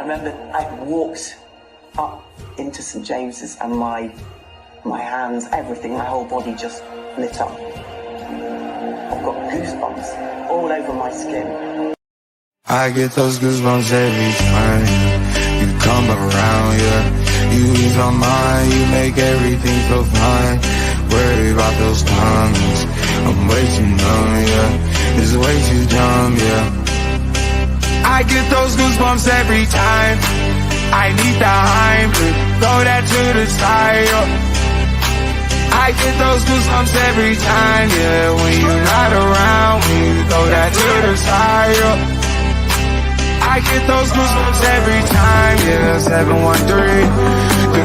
I remember I walked up into St James's and my hands, everything, my whole body just lit up. I've got goosebumps all over my skin. I get those goosebumps every time you come around, yeah. You ease my mind, you make everything feel fine. Worry about those times, I'm way too numb, yeah. It's way too dumb, yeah. I get those goosebumps every time I need the Heimlich, throw that to the side, yeah. I get those goosebumps every time, yeah. When you're not around, when you throw that to the side, yeah. I get those goosebumps every time, yeah. 713 through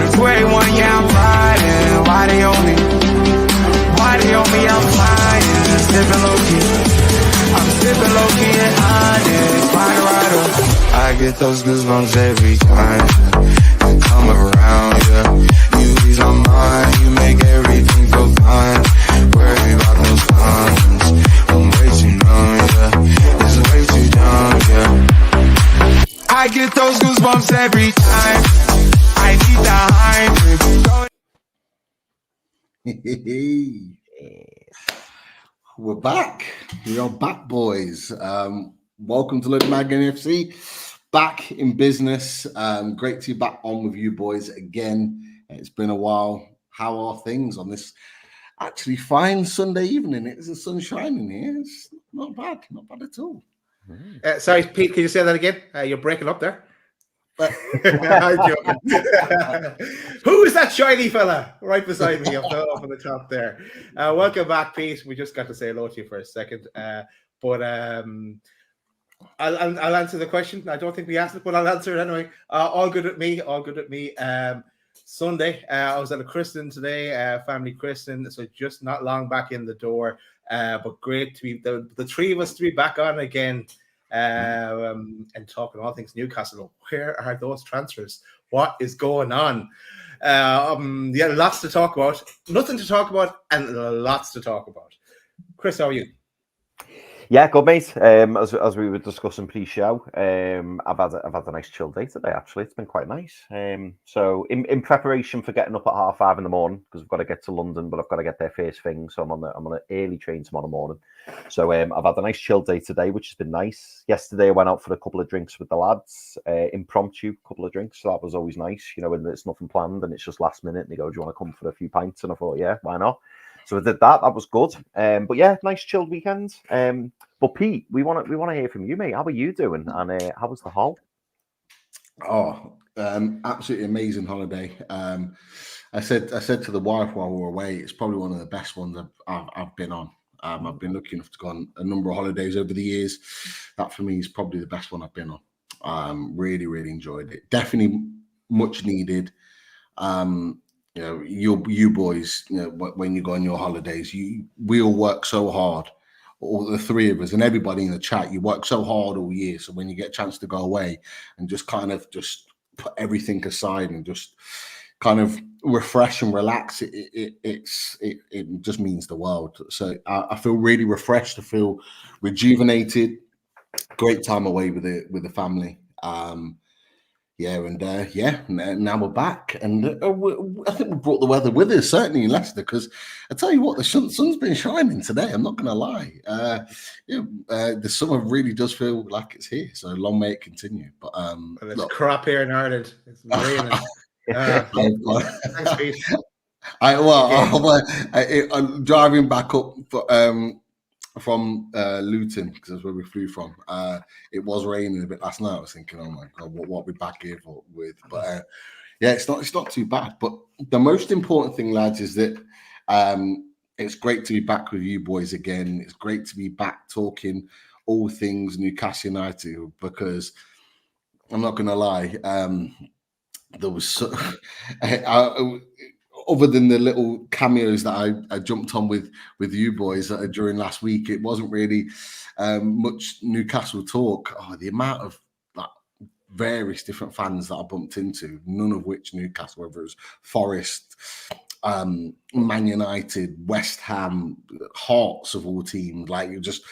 the 21, yeah, I'm riding. Why they on me? Why they on me? I'm flying, sipping low key. I'm sipping low key and honest, flying rider. I get those goosebumps every time you come around, yeah. You ease my mind, you make everything feel fine. Worry about those times, I'm way too numb, yeah. It's way too dumb, yeah. I get those goosebumps every time I need the Heimlich. We're back. We are back, boys. Welcome to Loaded Mag NUFC. Back in business. Great to be back on with you boys again. It's been a while. How are things on this actually fine Sunday evening? It's the sun shining here. It's not bad at all. Sorry, Pete, can you say that again? You're breaking up there. I'm joking. Who is that shiny fella right beside me up on the top there? Welcome back, Pete. We just got to say hello to you for a second. But I'll answer the question. I don't think we asked it, but I'll answer it anyway. All good at me. Sunday, I was at a christening today, family christening, so just not long back in the door. But great to be the three of us to be back on again. And talking all things Newcastle. Where are those transfers? What is going on? Yeah, lots to talk about. Nothing to talk about, and lots to talk about. Chris, how are you? Yeah, good, mate. As we were discussing pre-show, I've had a nice chill day today. Actually, it's been quite nice. So in preparation for getting up at 5:30 in the morning, because I've got to get to London, but I've got to get there first thing. So I'm on an early train tomorrow morning. So I've had a nice chill day today, which has been nice. Yesterday I went out for a couple of drinks with the lads, impromptu couple of drinks. So that was always nice, you know, when it's nothing planned and it's just last minute. And they go, "Do you want to come for a few pints?" And I thought, yeah, why not? So I did that. That was good. But yeah, nice chilled weekend. But Pete, we want to hear from you, mate. How are you doing? And how was the Howe? Oh, absolutely amazing holiday. I said to the wife while we were away, it's probably one of the best ones I've been on. I've been lucky enough to go on a number of holidays over the years. That for me is probably the best one I've been on. Really, really enjoyed it. Definitely much needed. You know, you boys, you know, when you go on your holidays, we all work so hard, all the three of us and everybody in the chat. You work so hard all year, so when you get a chance to go away and just kind of just put everything aside and just kind of refresh and relax, it just means the world. So I feel really refreshed. I feel rejuvenated. Great time away with the family. Now we're back, and I think we brought the weather with us, certainly in Leicester, because I tell you what, the sun's been shining today. I'm not going to lie. The summer really does feel like it's here, so long may it continue. But it's crap here in Ireland. It's raining. Thanks, Pete. I'm driving back up from Luton, because that's where we flew from. It was raining a bit last night. I was thinking, oh my god, what are we back here with? But yeah, it's not too bad. But the most important thing, lads, is that it's great to be back with you boys again. It's great to be back talking all things Newcastle United, because I'm not going to lie, there was other than the little cameos that I jumped on with you boys during last week, it wasn't really much Newcastle talk. Oh, the amount of various different fans that I bumped into, none of which Newcastle, whether it was Forest, Man United, West Ham, Hearts of all teams, like you just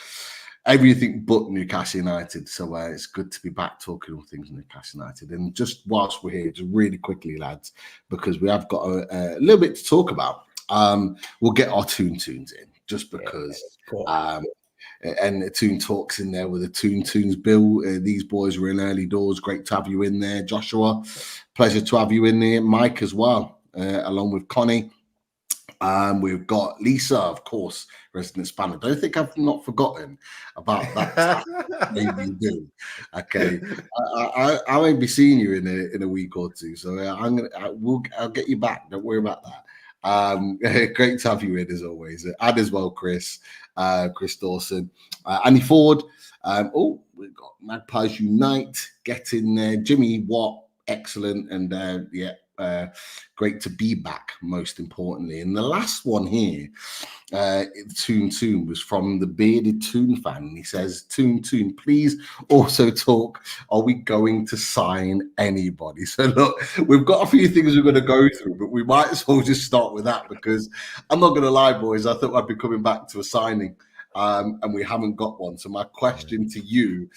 everything but Newcastle United. So it's good to be back talking all things Newcastle United. And just whilst we're here, just really quickly, lads, because we have got a little bit to talk about. We'll get our tunes in just because. And the Toon Talks in there with the Tunes Bill. These boys were in early doors. Great to have you in there, Joshua. Pleasure to have you in there, Mike as well, along with Connie. We've got Lisa, of course, resident Spanner. Don't think I've not forgotten about that. Maybe you do. Okay, I won't be seeing you in a week or two, so I'll get you back. Don't worry about that. Great to have you in as always, and as well, Chris Dawson, Andy Ford. We've got Magpies Unite, get in there. Jimmy Watt, excellent, and great to be back, most importantly. And the last one here, Toon, was from the Bearded Toon fan. And he says, Toon, please also talk, are we going to sign anybody? So look, we've got a few things we're going to go through, but we might as well just start with that, because I'm not going to lie, boys, I thought I'd be coming back to a signing, and we haven't got one. So my question to you,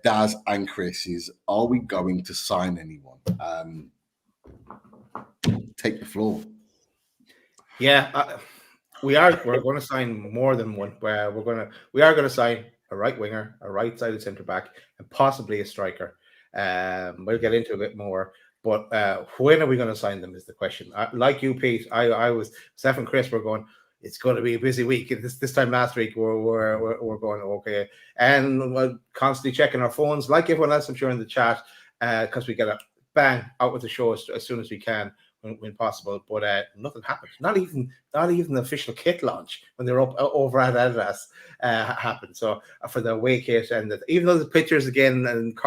Daz and Chris, is, are we going to sign anyone? Take the floor. Yeah, we're going to sign more than one. We are going to sign a right winger, a right-sided centre back, and possibly a striker. We'll get into a bit more, but when are we going to sign them is the question. Like you, Pete, I was Steph and Chris were going, it's going to be a busy week. This time last week we're going okay, and we're constantly checking our phones like everyone else, I'm sure, in the chat, because we get a bang out with the show as soon as we can when possible. But nothing happened. Not even the official kit launch when they were up over at Adidas happened. So for the away kit, and even though the pictures again and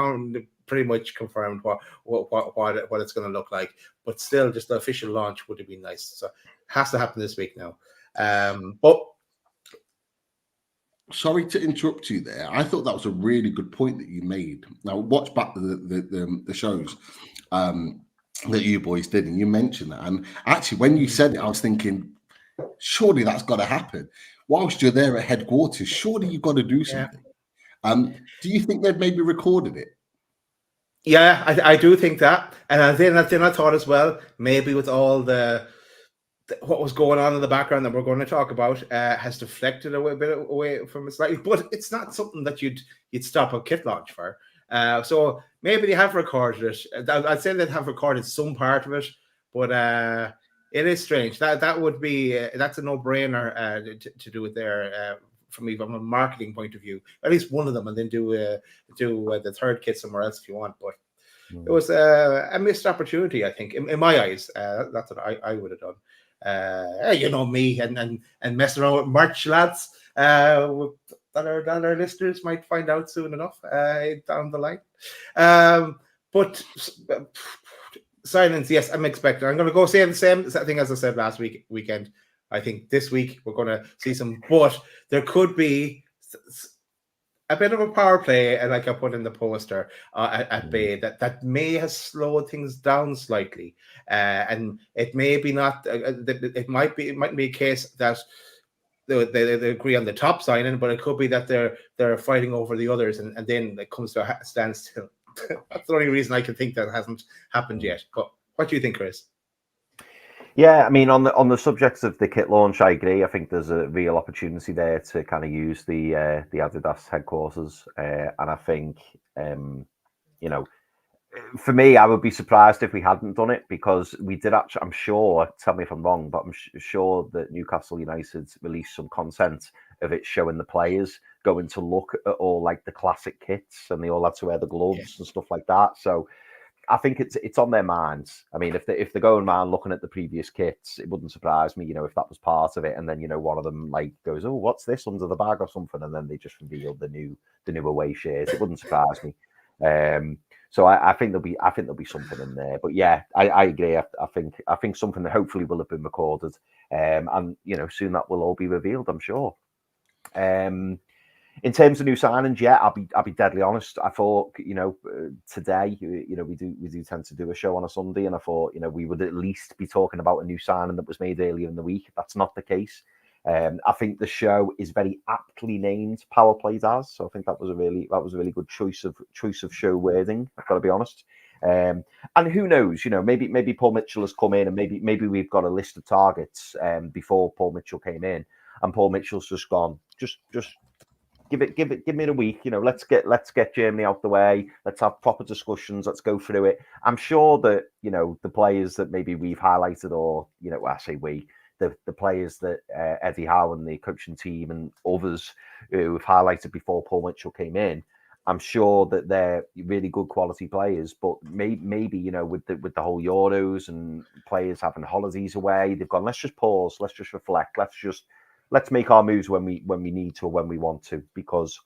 pretty much confirmed what it's going to look like, but still just the official launch would have been nice. So it has to happen this week now. But sorry to interrupt you there. I thought that was a really good point that you made. Now watch back the shows that you boys did, and you mentioned that. And actually, when you said it, I was thinking, surely that's got to happen. Whilst you're there at headquarters, surely you've got to do something. Yeah. Do you think they've maybe recorded it? Yeah, I do think that. And then I thought as well, maybe with all what was going on in the background that we're going to talk about, has deflected a bit away from it slightly, but it's not something that you'd stop a kit launch for. So maybe they have recorded it. I'd say they'd have recorded some part of it, but it is strange. That would be that's a no-brainer to do it there from a marketing point of view. At least one of them, and then do the third kit somewhere else if you want. But it was a missed opportunity, I think, in my eyes. That's what I would have done. You know me and messing around with merch, lads. That our listeners might find out soon enough down the line. But silence, yes, I'm expecting. I'm going to go say the same thing as I said last weekend. I think this week we're going to see some, but there could be a bit of a power play, like I put in the poster at Bay, that may have slowed things down slightly, and it may be not. It might be a case that they agree on the top signing, but it could be that they're fighting over the others, and then it comes to a standstill. That's the only reason I can think that hasn't happened yet. But what do you think, Chris? Yeah, I mean, on the subject of the kit launch, I agree. I think there's a real opportunity there to kind of use the Adidas headquarters, and I think for me, I would be surprised if we hadn't done it, because we did actually. I'm sure. Tell me if I'm wrong, but I'm sure that Newcastle United released some content of it showing the players going to look at all like the classic kits, and they all had to wear the gloves and stuff like that. So I think it's on their minds. I mean, if they're going around looking at the previous kits, it wouldn't surprise me, if that was part of it. And then one of them like goes, "Oh, what's this under the bag?" or something, and then they just revealed the new away shirts. It wouldn't surprise me. So I think there'll be something in there. But yeah, I agree. I think something that hopefully will have been recorded, and soon that will all be revealed, I'm sure. In terms of new signings, yeah, I'll be deadly honest. I thought, today, we do tend to do a show on a Sunday, and I thought, we would at least be talking about a new signing that was made earlier in the week. That's not the case. I think the show is very aptly named Power Play Daz, so I think that was a really good choice of show wording. I've got to be honest. And who knows, maybe Paul Mitchell has come in, and maybe we've got a list of targets before Paul Mitchell came in, and Paul Mitchell's just gone, just give me a week. Let's get Germany out the way. Let's have proper discussions. Let's go through it. I'm sure that the players that maybe we've highlighted, or I say we, the players that Eddie Howe and the coaching team and others who have highlighted before Paul Mitchell came in, I'm sure that they're really good quality players. But maybe with the whole Euros and players having holidays away, they've gone, let's just pause, let's just reflect, let's make our moves when we need to or when we want to, because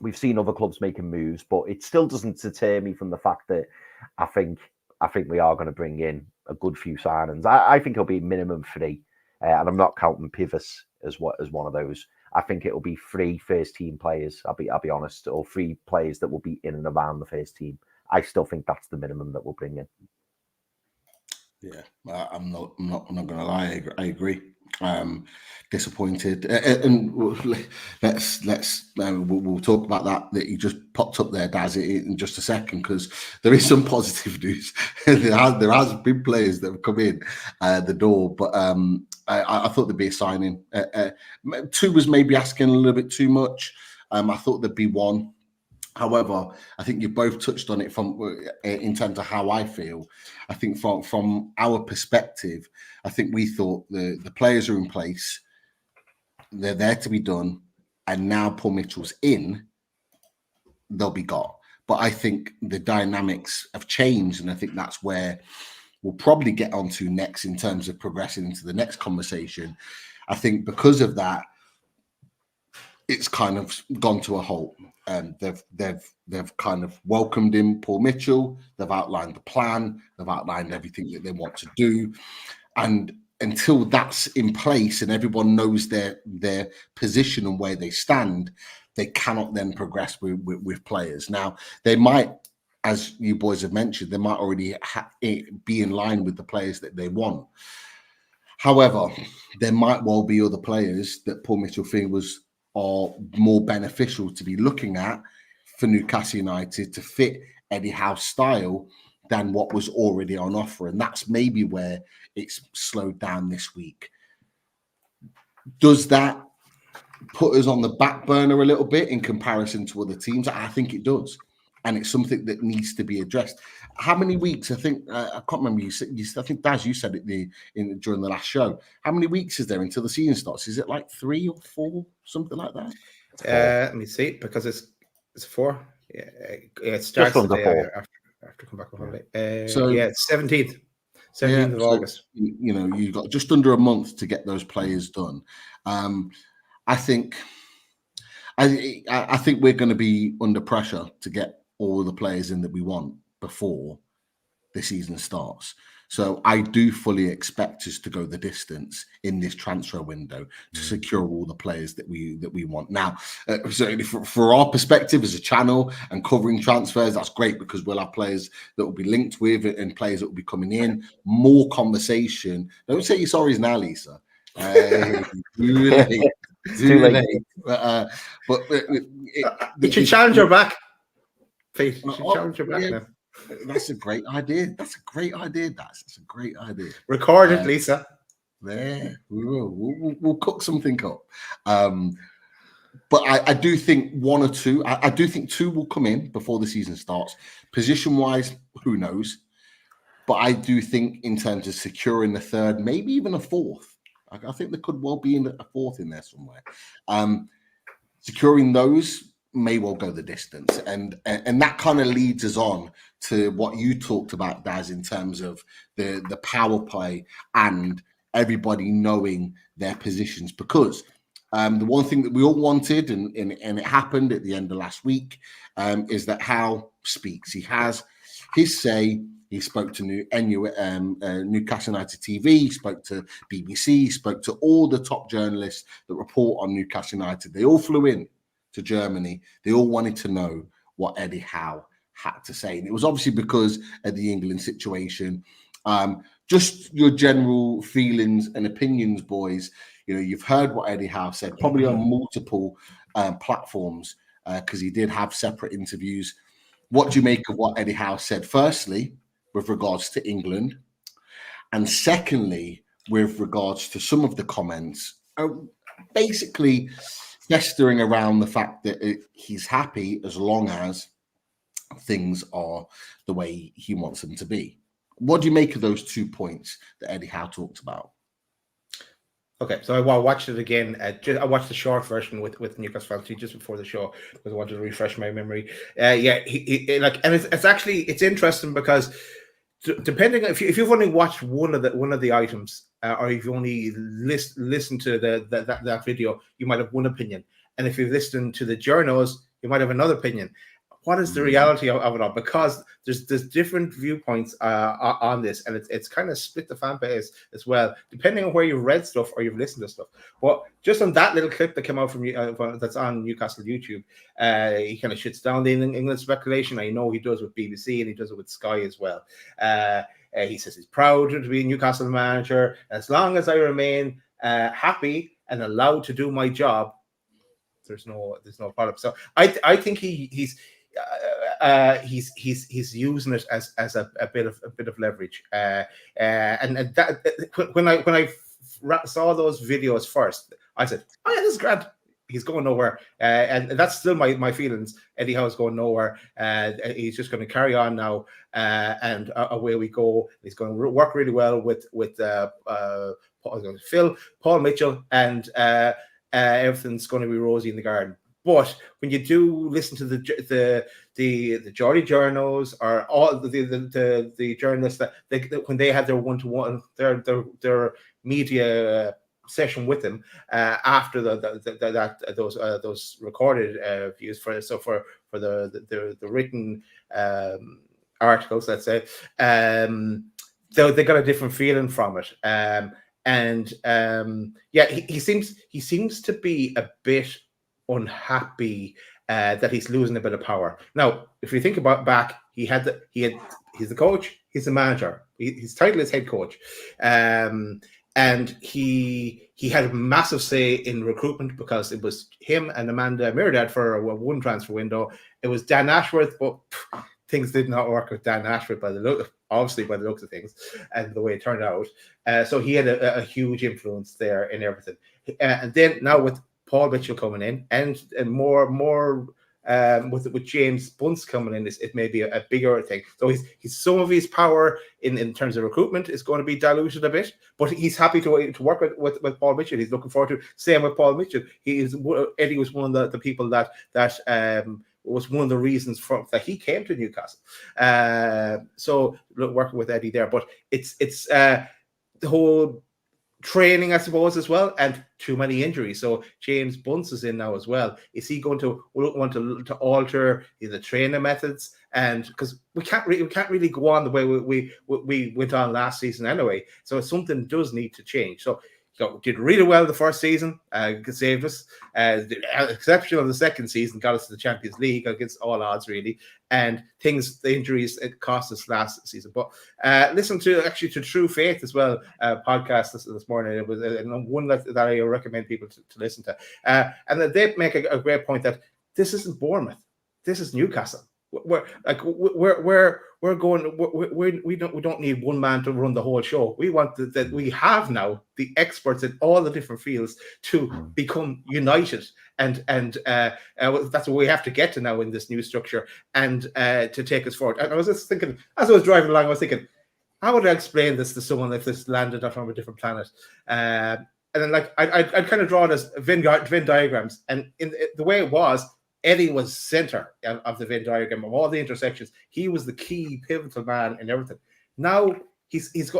we've seen other clubs making moves, but it still doesn't deter me from the fact that I think we are going to bring in a good few signings. I think it'll be minimum 3, and I'm not counting Pivas as one of those. I think it'll be 3 first team players. I'll be honest, or 3 players that will be in and around the first team. I still think that's the minimum that we'll bring in. Yeah, I'm not going to lie. I agree. Disappointed, and we'll talk about that you just popped up there, Daz, in just a second, because there is some positive news. there has been players that have come in the door, but I thought there'd be a signing. 2 was maybe asking a little bit too much. I thought there'd be 1. However, I think you both touched on it in terms of how I feel. I think from our perspective, I think we thought the players are in place, they're there to be done, and now Paul Mitchell's in, they'll be got. But I think the dynamics have changed, and I think that's where we'll probably get onto next in terms of progressing into the next conversation. I think because of that, it's kind of gone to a halt. They've kind of welcomed in Paul Mitchell. They've outlined the plan. They've outlined everything that they want to do. And until that's in place and everyone knows their position and where they stand, they cannot then progress with players. Now, they might, as you boys have mentioned, they might already be in line with the players that they want. However, there might well be other players that Paul Mitchell feels are more beneficial to be looking at for Newcastle United to fit Eddie Howe's style than what was already on offer. And that's maybe where it's slowed down this week. Does that put us on the back burner a little bit in comparison to other teams? I think it does. And it's something that needs to be addressed. How many weeks? I think I can't remember. I think Daz, you said it during the last show. How many weeks is there until the season starts? Is it like 3 or 4, something like that? Let me see, because it's 4. Yeah, it starts the day after come back from holiday. It's 17th of August. You've got just under a month to get those players done. I think we're going to be under pressure to get all the players in that we want before the season starts. So I do fully expect us to go the distance in this transfer window to secure all the players that we want. Now, certainly for our perspective as a channel and covering transfers, that's great, because we'll have players that will be linked with and players that will be coming in. More conversation. Don't say you're sorry now, Lisa. Too late. But you challenge her back. Pete, you should challenge her back now. That's a great idea. That's a great idea. That's a great idea. Record it, Lisa. There, we will. We'll cook something up. But I do think 1 or 2. I do think 2 will come in before the season starts. Position-wise, who knows? But I do think in terms of securing the 3rd, maybe even a 4th. I think there could well be a 4th in there somewhere. Securing those may well go the distance, and that kind of leads us on to what you talked about, Daz, in terms of the power play and everybody knowing their positions. Because the one thing that we all wanted, and it happened at the end of last week, is that Howe speaks. He has his say. He spoke to Newcastle United TV, he spoke to BBC, he spoke to all the top journalists that report on Newcastle United. They all flew in to Germany. They all wanted to know what Eddie Howe had to say. And it was obviously because of the England situation. Just your general feelings and opinions, boys. You know, you've heard what Eddie Howe said, probably on multiple platforms, because he did have separate interviews. What do you make of what Eddie Howe said, firstly, with regards to England, and secondly, with regards to some of the comments, basically festering around the fact that he's happy as long as things are the way he wants them to be? What do you make of those 2 points that Eddie Howe talked about? Okay, so I watched it again. I watched the short version with Newcastle Fantasy just before the show because I wanted to refresh my memory. It's interesting because depending if you've only watched one of the items or if you only listened to that video, you might have one opinion, and if you've listened to the journos, you might have another opinion. What is the reality of it all? Because there's different viewpoints on this, and it's kind of split the fan base as well, depending on where you've read stuff or you've listened to stuff. But just on that little clip that came out from that's on Newcastle YouTube, he kind of shits down the England speculation. I know he does with BBC and he does it with Sky as well. He says he's proud to be a Newcastle manager. As long as I remain happy and allowed to do my job, there's no problem. So I think he's using it as a bit of leverage, and that when I saw those videos first, I said, "Oh yeah, this is grand. He's going nowhere," and that's still my feelings. Eddie Howe's going nowhere. He's just going to carry on now, and away we go. He's going to work really well with Paul Mitchell, and everything's going to be rosy in the garden. But when you do listen to the Geordie journals or all the journalists that when they had their one-to-one their media session with him after those recorded views for the written articles, let's say, they got a different feeling from it. He seems to be a bit unhappy that he's losing a bit of power. Now, if you think about back, he's the coach, he's the manager, his title is head coach, and he had a massive say in recruitment because it was him and Amanda Mirdad for a one transfer window. It was Dan Ashworth, but things did not work with Dan Ashworth by the looks of things and the way it turned out. So he had a huge influence there in everything. And then now with Paul Mitchell coming in and more with James Bunce coming in, it may be a bigger thing. So he's some of his power in terms of recruitment is going to be diluted a bit, but he's happy to work with Paul Mitchell. He's looking forward to same with Paul Mitchell. Eddie was one of the people that was one of the reasons that he came to Newcastle. So working with Eddie there, but it's the whole training, I suppose, as well, and too many injuries. So James Bunce is in now as well. Is he going to want to alter the training methods? And because we can't really go on the way we went on last season anyway. So something does need to change. So did really well the first season, saved us. The exception of the second season got us to the Champions League against all odds, really. And the injuries, it cost us last season. But listen to True Faith as well, podcast this morning. It was one that I recommend people to listen to. And they make a great point that this isn't Bournemouth, this is Newcastle. We don't need one man to run the whole show. We want that we have now the experts in all the different fields to become united, and that's what we have to get to now in this new structure, and to take us forward. And I was just thinking, as I was driving along, I was thinking, how would I explain this to someone if this landed from a different planet? And then I'd kind of draw this Venn diagrams, and in the way it was, Eddie was center of the Venn diagram of all the intersections. He was the key pivotal man in everything. Now he's a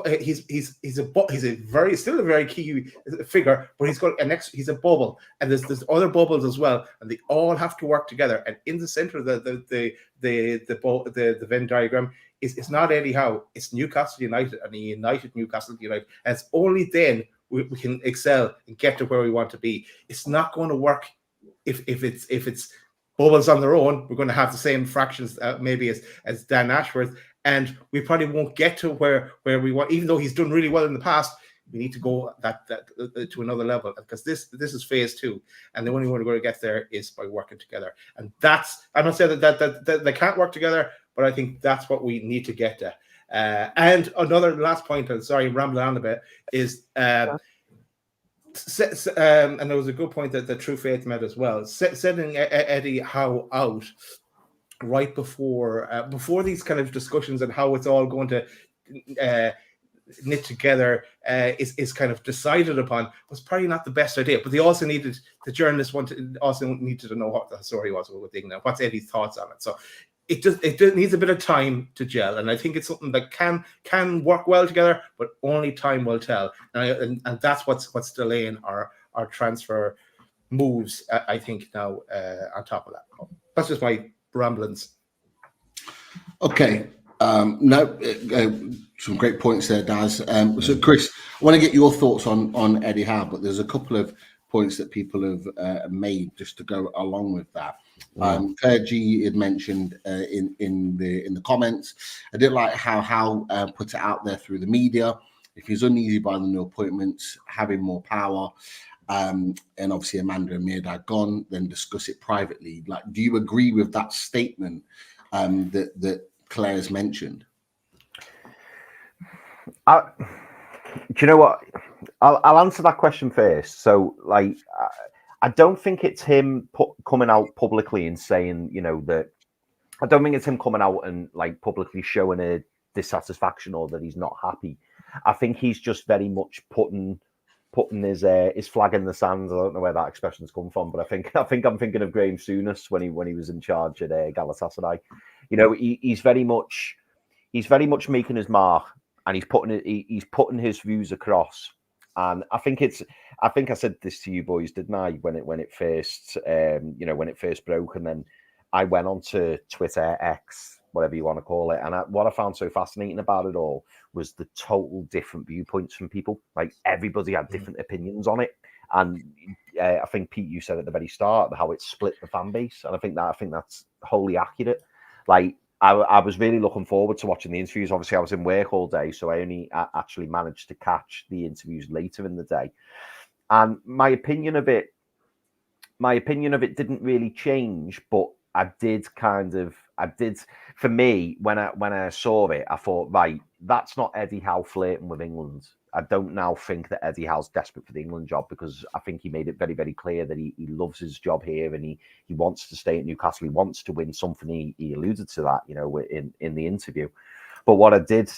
very key figure, but he's a bubble, and there's other bubbles as well, and they all have to work together. And in the center of the Venn diagram is not Eddie Howe, it's Newcastle United, and a united Newcastle United. And it's only then we can excel and get to where we want to be. It's not going to work if it's bubbles on their own. We're going to have the same fractions maybe as Dan Ashworth, and we probably won't get to where we want, even though he's done really well in the past. We need to go that to another level, because this is phase 2, and the only way we're going to get there is by working together. And that's, I'm not saying that they can't work together, but I think that's what we need to get to. And another last point, and sorry, I'm rambling on a bit, is and there was a good point that the True Faith made as well, sending Eddie Howe out right before these kind of discussions and how it's all going to knit together is kind of decided upon, was probably not the best idea. But they also needed, the journalists also needed to know what the story was with England, what's Eddie's thoughts on it. So it needs a bit of time to gel, and I think it's something that can work well together, but only time will tell. And that's what's delaying our transfer moves, I think, now. On top of that, that's just my ramblings. Okay. Some great points there, Daz. So, Chris, I want to get your thoughts on Eddie Howe, but there's a couple of points that people have made just to go along with that. Claire G had mentioned in the comments, I did like how Howe put it out there through the media. If he's uneasy by the new appointments, having more power, and obviously Amanda and Mirdad gone, then discuss it privately. Like, do you agree with that statement that Claire's mentioned? Do you know what? I'll answer that question first. So, like, I don't think it's him coming out publicly and saying, you know, that. I don't think it's him coming out and like publicly showing a dissatisfaction or that he's not happy. I think he's just very much putting his flag in the sand. I don't know where that expression's come from, but I think I'm thinking of Graham Souness when he was in charge at Galatasaray. You know, he's very much making his mark, and he's putting his views across. And I think I said this to you boys, didn't I? When it first broke, and then I went onto Twitter, X, whatever you want to call it. And what I found so fascinating about it all was the total different viewpoints from people. Like, everybody had different opinions on it. And I think, Pete, you said at the very start how it split the fan base. And I think that's wholly accurate. Like, I was really looking forward to watching the interviews. Obviously, I was in work all day, so I only actually managed to catch the interviews later in the day. And my opinion of it didn't really change, but for me, when I saw it, I thought, right, that's not Eddie Howe flirting with England. I don't now think that Eddie Howe's desperate for the England job, because I think he made it very, very clear that he loves his job here, and he wants to stay at Newcastle. He wants to win something. He alluded to that, you know, in the interview. But what I did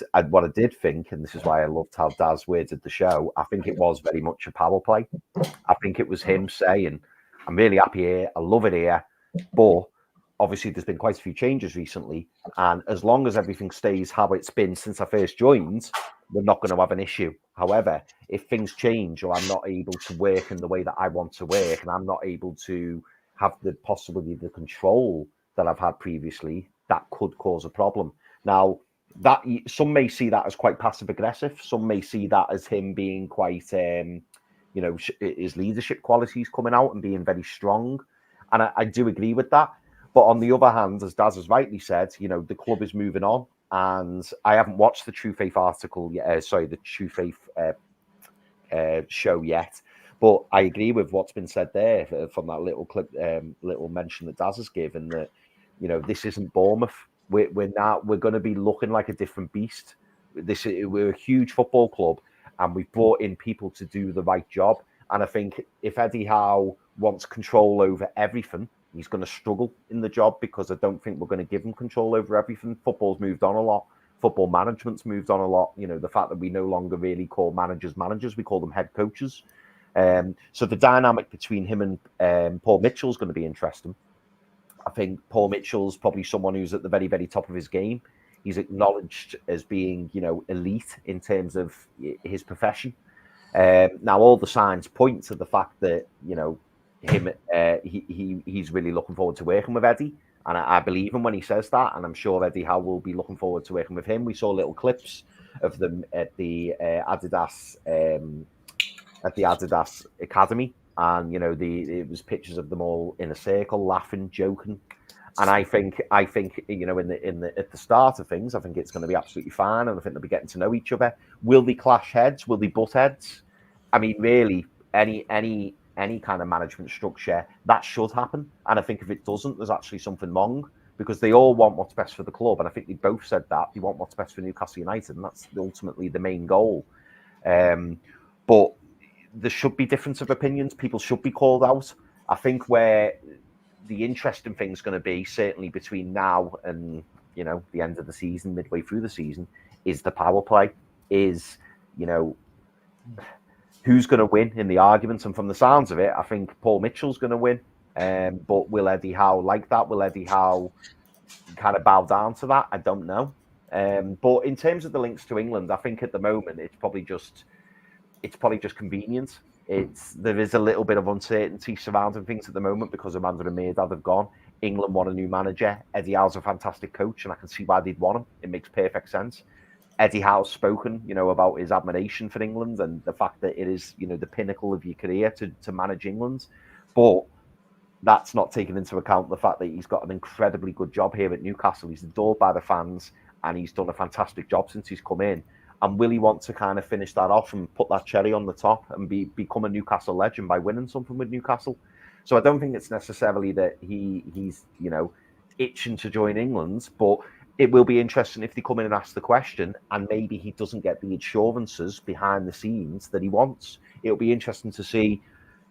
think, and this is why I loved how Daz worded the show, I think it was very much a power play. I think it was him saying, I'm really happy here. I love it here. But obviously there's been quite a few changes recently. And as long as everything stays how it's been since I first joined, we're not going to have an issue. However, if things change, or I'm not able to work in the way that I want to work, and I'm not able to have the possibility, the control that I've had previously, that could cause a problem. Now, that some may see that as quite passive aggressive. Some may see that as him being quite, his leadership qualities coming out and being very strong. And I do agree with that. But on the other hand, as Daz has rightly said, you know, the club is moving on. And I haven't watched the True Faith article yet. The True Faith show yet. But I agree with what's been said there from that little clip, little mention that Daz has given, that, you know, this isn't Bournemouth. We're going to be looking like a different beast. We're a huge football club, and we've brought in people to do the right job. And I think if Eddie Howe wants control over everything, he's going to struggle in the job, because I don't think we're going to give him control over everything. Football's moved on a lot. Football management's moved on a lot. You know, the fact that we no longer really call managers, we call them head coaches. So the dynamic between him and Paul Mitchell is going to be interesting. I think Paul Mitchell's probably someone who's at the very, very top of his game. He's acknowledged as being, you know, elite in terms of his profession. Now, all the signs point to the fact that, you know, he's really looking forward to working with Eddie, and I believe him when he says that, and I'm sure Eddie Howe will be looking forward to working with him. We saw little clips of them at the Adidas Academy, and you know, it was pictures of them all in a circle, laughing, joking, And I think you know, at the start of things, I think it's going to be absolutely fine, and I think they'll be getting to know each other. Will they clash heads? Will they butt heads? I mean, really, any kind of management structure that should happen. And I think if it doesn't, there's actually something wrong, because they all want what's best for the club, and I think they both said that they want what's best for Newcastle United, and that's ultimately the main goal. But there should be difference of opinions. People should be called out. I think where the interesting thing is going to be, certainly between now and, you know, the end of the season, midway through the season, is the power play. Is, you know, who's going to win in the arguments? And from the sounds of it, I think Paul Mitchell's going to win. But will Eddie Howe like that? Will Eddie Howe kind of bow down to that? I don't know. But in terms of the links to England, I think at the moment it's probably just convenient. There is a little bit of uncertainty surrounding things at the moment because Amanda and Mirdad have gone. England want a new manager. Eddie Howe's a fantastic coach, and I can see why they'd want him. It makes perfect sense. Eddie Howe's spoken, you know, about his admiration for England and the fact that it is, you know, the pinnacle of your career to manage England. But that's not taking into account the fact that he's got an incredibly good job here at Newcastle. He's adored by the fans, and he's done a fantastic job since he's come in. And will he want to kind of finish that off and put that cherry on the top and become a Newcastle legend by winning something with Newcastle? So I don't think it's necessarily that he's, you know, itching to join England, but it will be interesting if they come in and ask the question and maybe he doesn't get the assurances behind the scenes that he wants. It'll be interesting to see,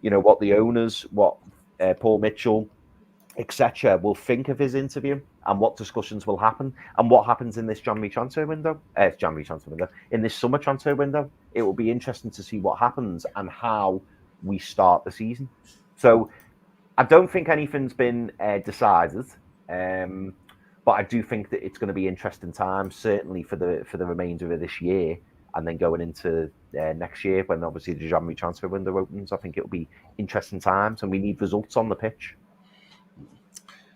you know, what the owners, what Paul Mitchell, etc., will think of his interview and what discussions will happen and what happens in this January transfer window. In this summer transfer window. It will be interesting to see what happens and how we start the season. So I don't think anything's been decided, but I do think that it's going to be interesting times, certainly for the remainder of this year, and then going into next year when obviously the January transfer window opens. I think it'll be interesting times, and we need results on the pitch.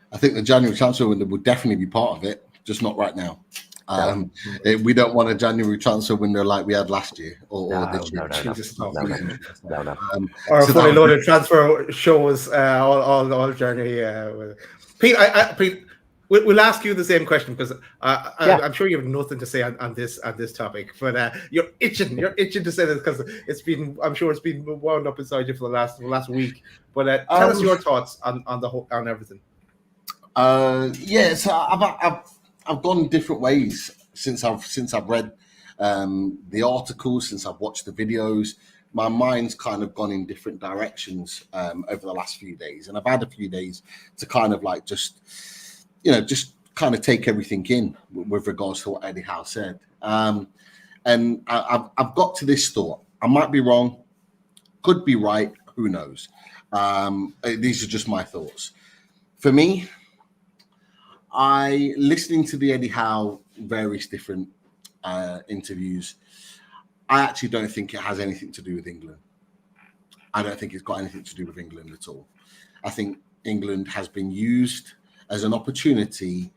I think the January transfer window would definitely be part of it, just not right now. We don't want a January transfer window like we had last year or this year. No. Or a fully loaded transfer shows all January. Pete, we'll ask you the same question because I'm sure you have nothing to say on this topic, but you're itching to say this because I'm sure it's been wound up inside you for the last week. But tell us your thoughts on everything. So I've gone different ways since I've read the articles, since I've watched the videos. My mind's kind of gone in different directions over the last few days, and I've had a few days to kind of like just kind of take everything in with regards to what Eddie Howe said. And I've got to this thought. I might be wrong, could be right, who knows? These are just my thoughts. For me, listening to the Eddie Howe various different interviews, I actually don't think it has anything to do with England. I don't think it's got anything to do with England at all. I think England has been used as an opportunity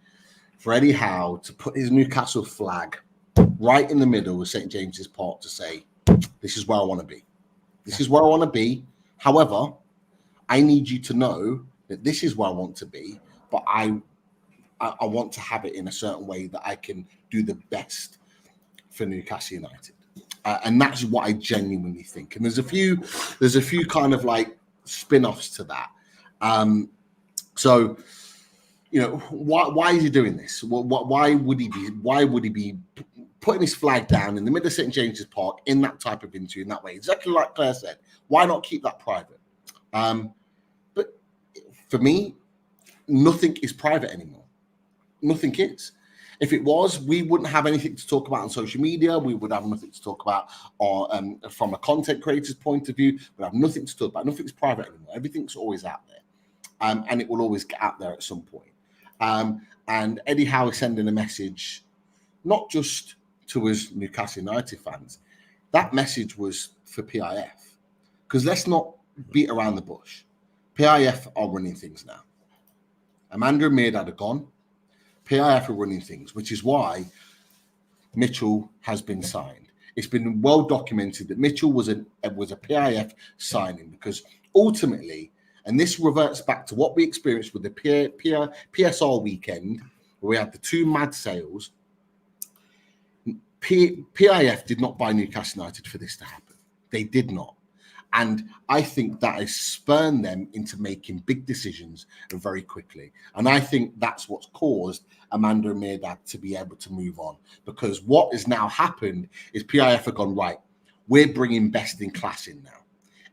for Eddie Howe to put his Newcastle flag right in the middle of St. James's Park to say, this is where I want to be. This is where I want to be. However, I need you to know that this is where I want to be, but I want to have it in a certain way that I can do the best for Newcastle United. And that's what I genuinely think. And there's a few kind of like spin-offs to that. So, you know, why is he doing this? Why would he be putting his flag down in the middle of St. James's Park in that type of interview in that way? Exactly like Claire said. Why not keep that private? But for me, nothing is private anymore. Nothing is. If it was, we wouldn't have anything to talk about on social media. We would have nothing to talk about from a content creator's point of view. We'd have nothing to talk about. Nothing's private anymore. Everything's always out there. And it will always get out there at some point. And Eddie Howe is sending a message, not just to his Newcastle United fans. That message was for PIF. Because let's not beat around the bush. PIF are running things now. Amanda and Mirdad are gone. PIF are running things, which is why Mitchell has been signed. It's been well documented that Mitchell was a PIF signing because ultimately, And this reverts back to what we experienced with the PSR weekend, where we had the two mad sales. PIF did not buy Newcastle United for this to happen. They did not. And I think that has spurred them into making big decisions very quickly. And I think that's what's caused Amanda and Mirdad to be able to move on. Because what has now happened is PIF have gone, right, we're bringing best in class in now.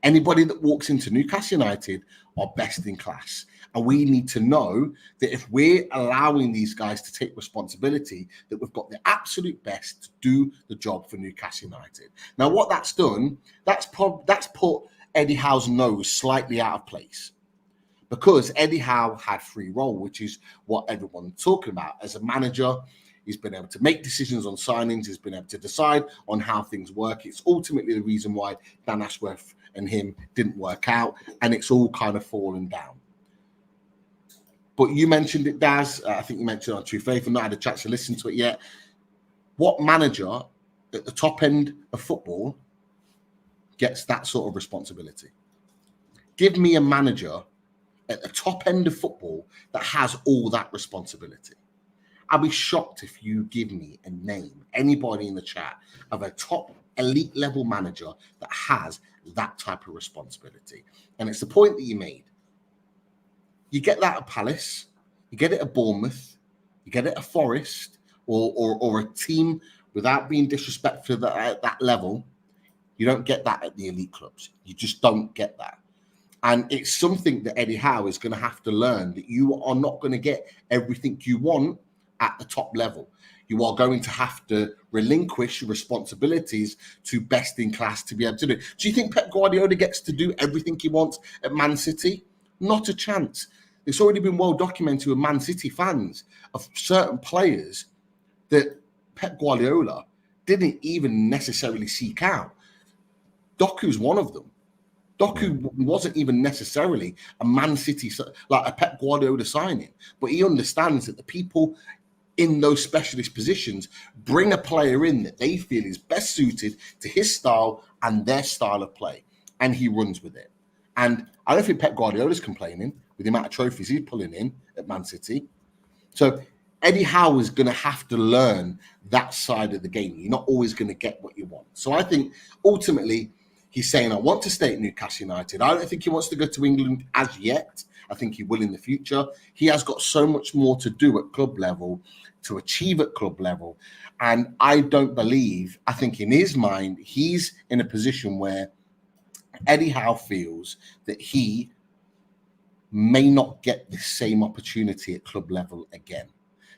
Anybody that walks into Newcastle United are best in class. And we need to know that if we're allowing these guys to take responsibility, that we've got the absolute best to do the job for Newcastle United. Now, what that's done, that's put Eddie Howe's nose slightly out of place. Because Eddie Howe had free role, which is what everyone's talking about. As a manager, he's been able to make decisions on signings. He's been able to decide on how things work. It's ultimately the reason why Dan Ashworth and him didn't work out, and it's all kind of fallen down. But you mentioned it, Daz. I think you mentioned it on True Faith. I've not had a chance to listen to it yet. What manager at the top end of football gets that sort of responsibility? Give me a manager at the top end of football that has all that responsibility. I'll be shocked if you give me a name, anybody in the chat, of a top elite level manager that has that type of responsibility. And it's the point that you made. You get that at Palace, you get it at Bournemouth, you get it at Forest, or a team, without being disrespectful at that level. You don't get that at the elite clubs. You just don't get that. And it's something that Eddie Howe is going to have to learn, that you are not going to get everything you want at the top level. You are going to have to relinquish responsibilities to best in class to be able to do it. Do you think Pep Guardiola gets to do everything he wants at Man City? Not a chance. It's already been well documented with Man City fans of certain players that Pep Guardiola didn't even necessarily seek out. Doku's one of them. Doku wasn't even necessarily a Man City, like a Pep Guardiola signing, but he understands that the people in those specialist positions bring a player in that they feel is best suited to his style and their style of play, and he runs with it. And I don't think Pep Guardiola's complaining with the amount of trophies he's pulling in at Man City. So Eddie Howe is going to have to learn that side of the game. You're not always going to get what you want. So I think ultimately he's saying, I want to stay at Newcastle United. I don't think he wants to go to England as yet. I think he will in the future. He has got so much more to do at club level, to achieve at club level. And I think in his mind, he's in a position where Eddie Howe feels that he may not get the same opportunity at club level again.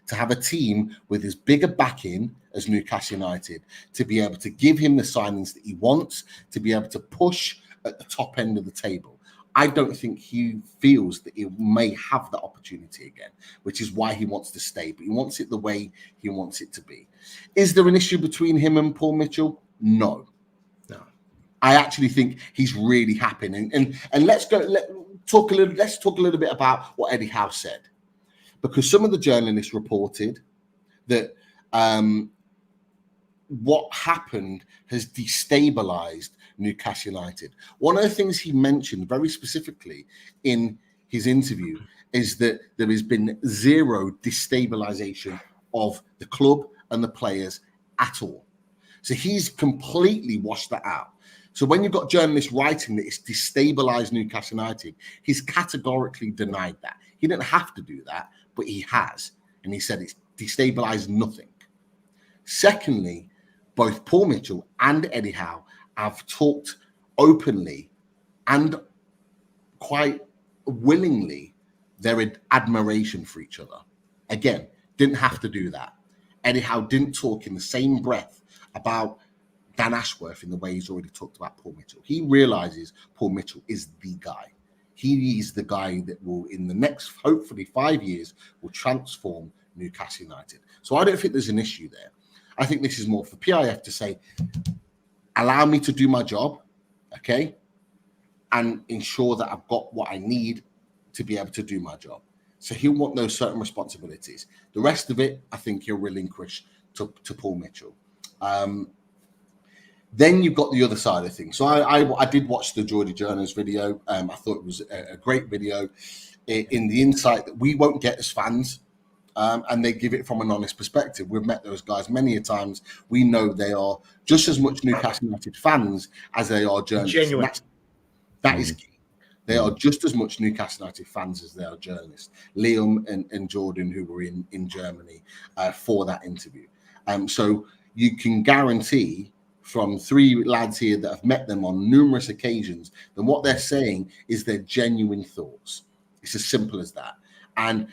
To have a team with as big a backing as Newcastle United, to be able to give him the signings that he wants, to be able to push at the top end of the table. I don't think he feels that he may have that opportunity again, which is why he wants to stay, but he wants it the way he wants it to be. Is there an issue between him and Paul Mitchell? No. I actually think he's really happy. And let's talk a little bit about what Eddie Howe said, because some of the journalists reported that what happened has destabilized Newcastle United. One of the things he mentioned very specifically in his interview is that there has been zero destabilization of the club and the players at all. So he's completely washed that out. So when you've got journalists writing that it's destabilized Newcastle United, he's categorically denied that. He didn't have to do that, but he has. And he said it's destabilized nothing. Secondly, both Paul Mitchell and Eddie Howe have talked openly and quite willingly their admiration for each other. Again, didn't have to do that. Eddie Howe didn't talk in the same breath about Dan Ashworth in the way he's already talked about Paul Mitchell. He realizes Paul Mitchell is the guy. He is the guy that will, in the next, hopefully 5 years, will transform Newcastle United. So I don't think there's an issue there. I think this is more for PIF to say, allow me to do my job, okay, and ensure that I've got what I need to be able to do my job. So he'll want those certain responsibilities. The rest of it, I think he'll relinquish to Paul Mitchell. Then you've got the other side of things. So I did watch the Geordie Journos video. I thought it was a great video in the insight that we won't get as fans. And they give it from an honest perspective. We've met those guys many a times. We know they are just as much Newcastle United fans as they are journalists. Genuine. That is key. They are just as much Newcastle United fans as they are journalists. Liam and Jordan, who were in Germany for that interview. So you can guarantee from 3 lads here that have met them on numerous occasions, then what they're saying is their genuine thoughts. It's as simple as that. And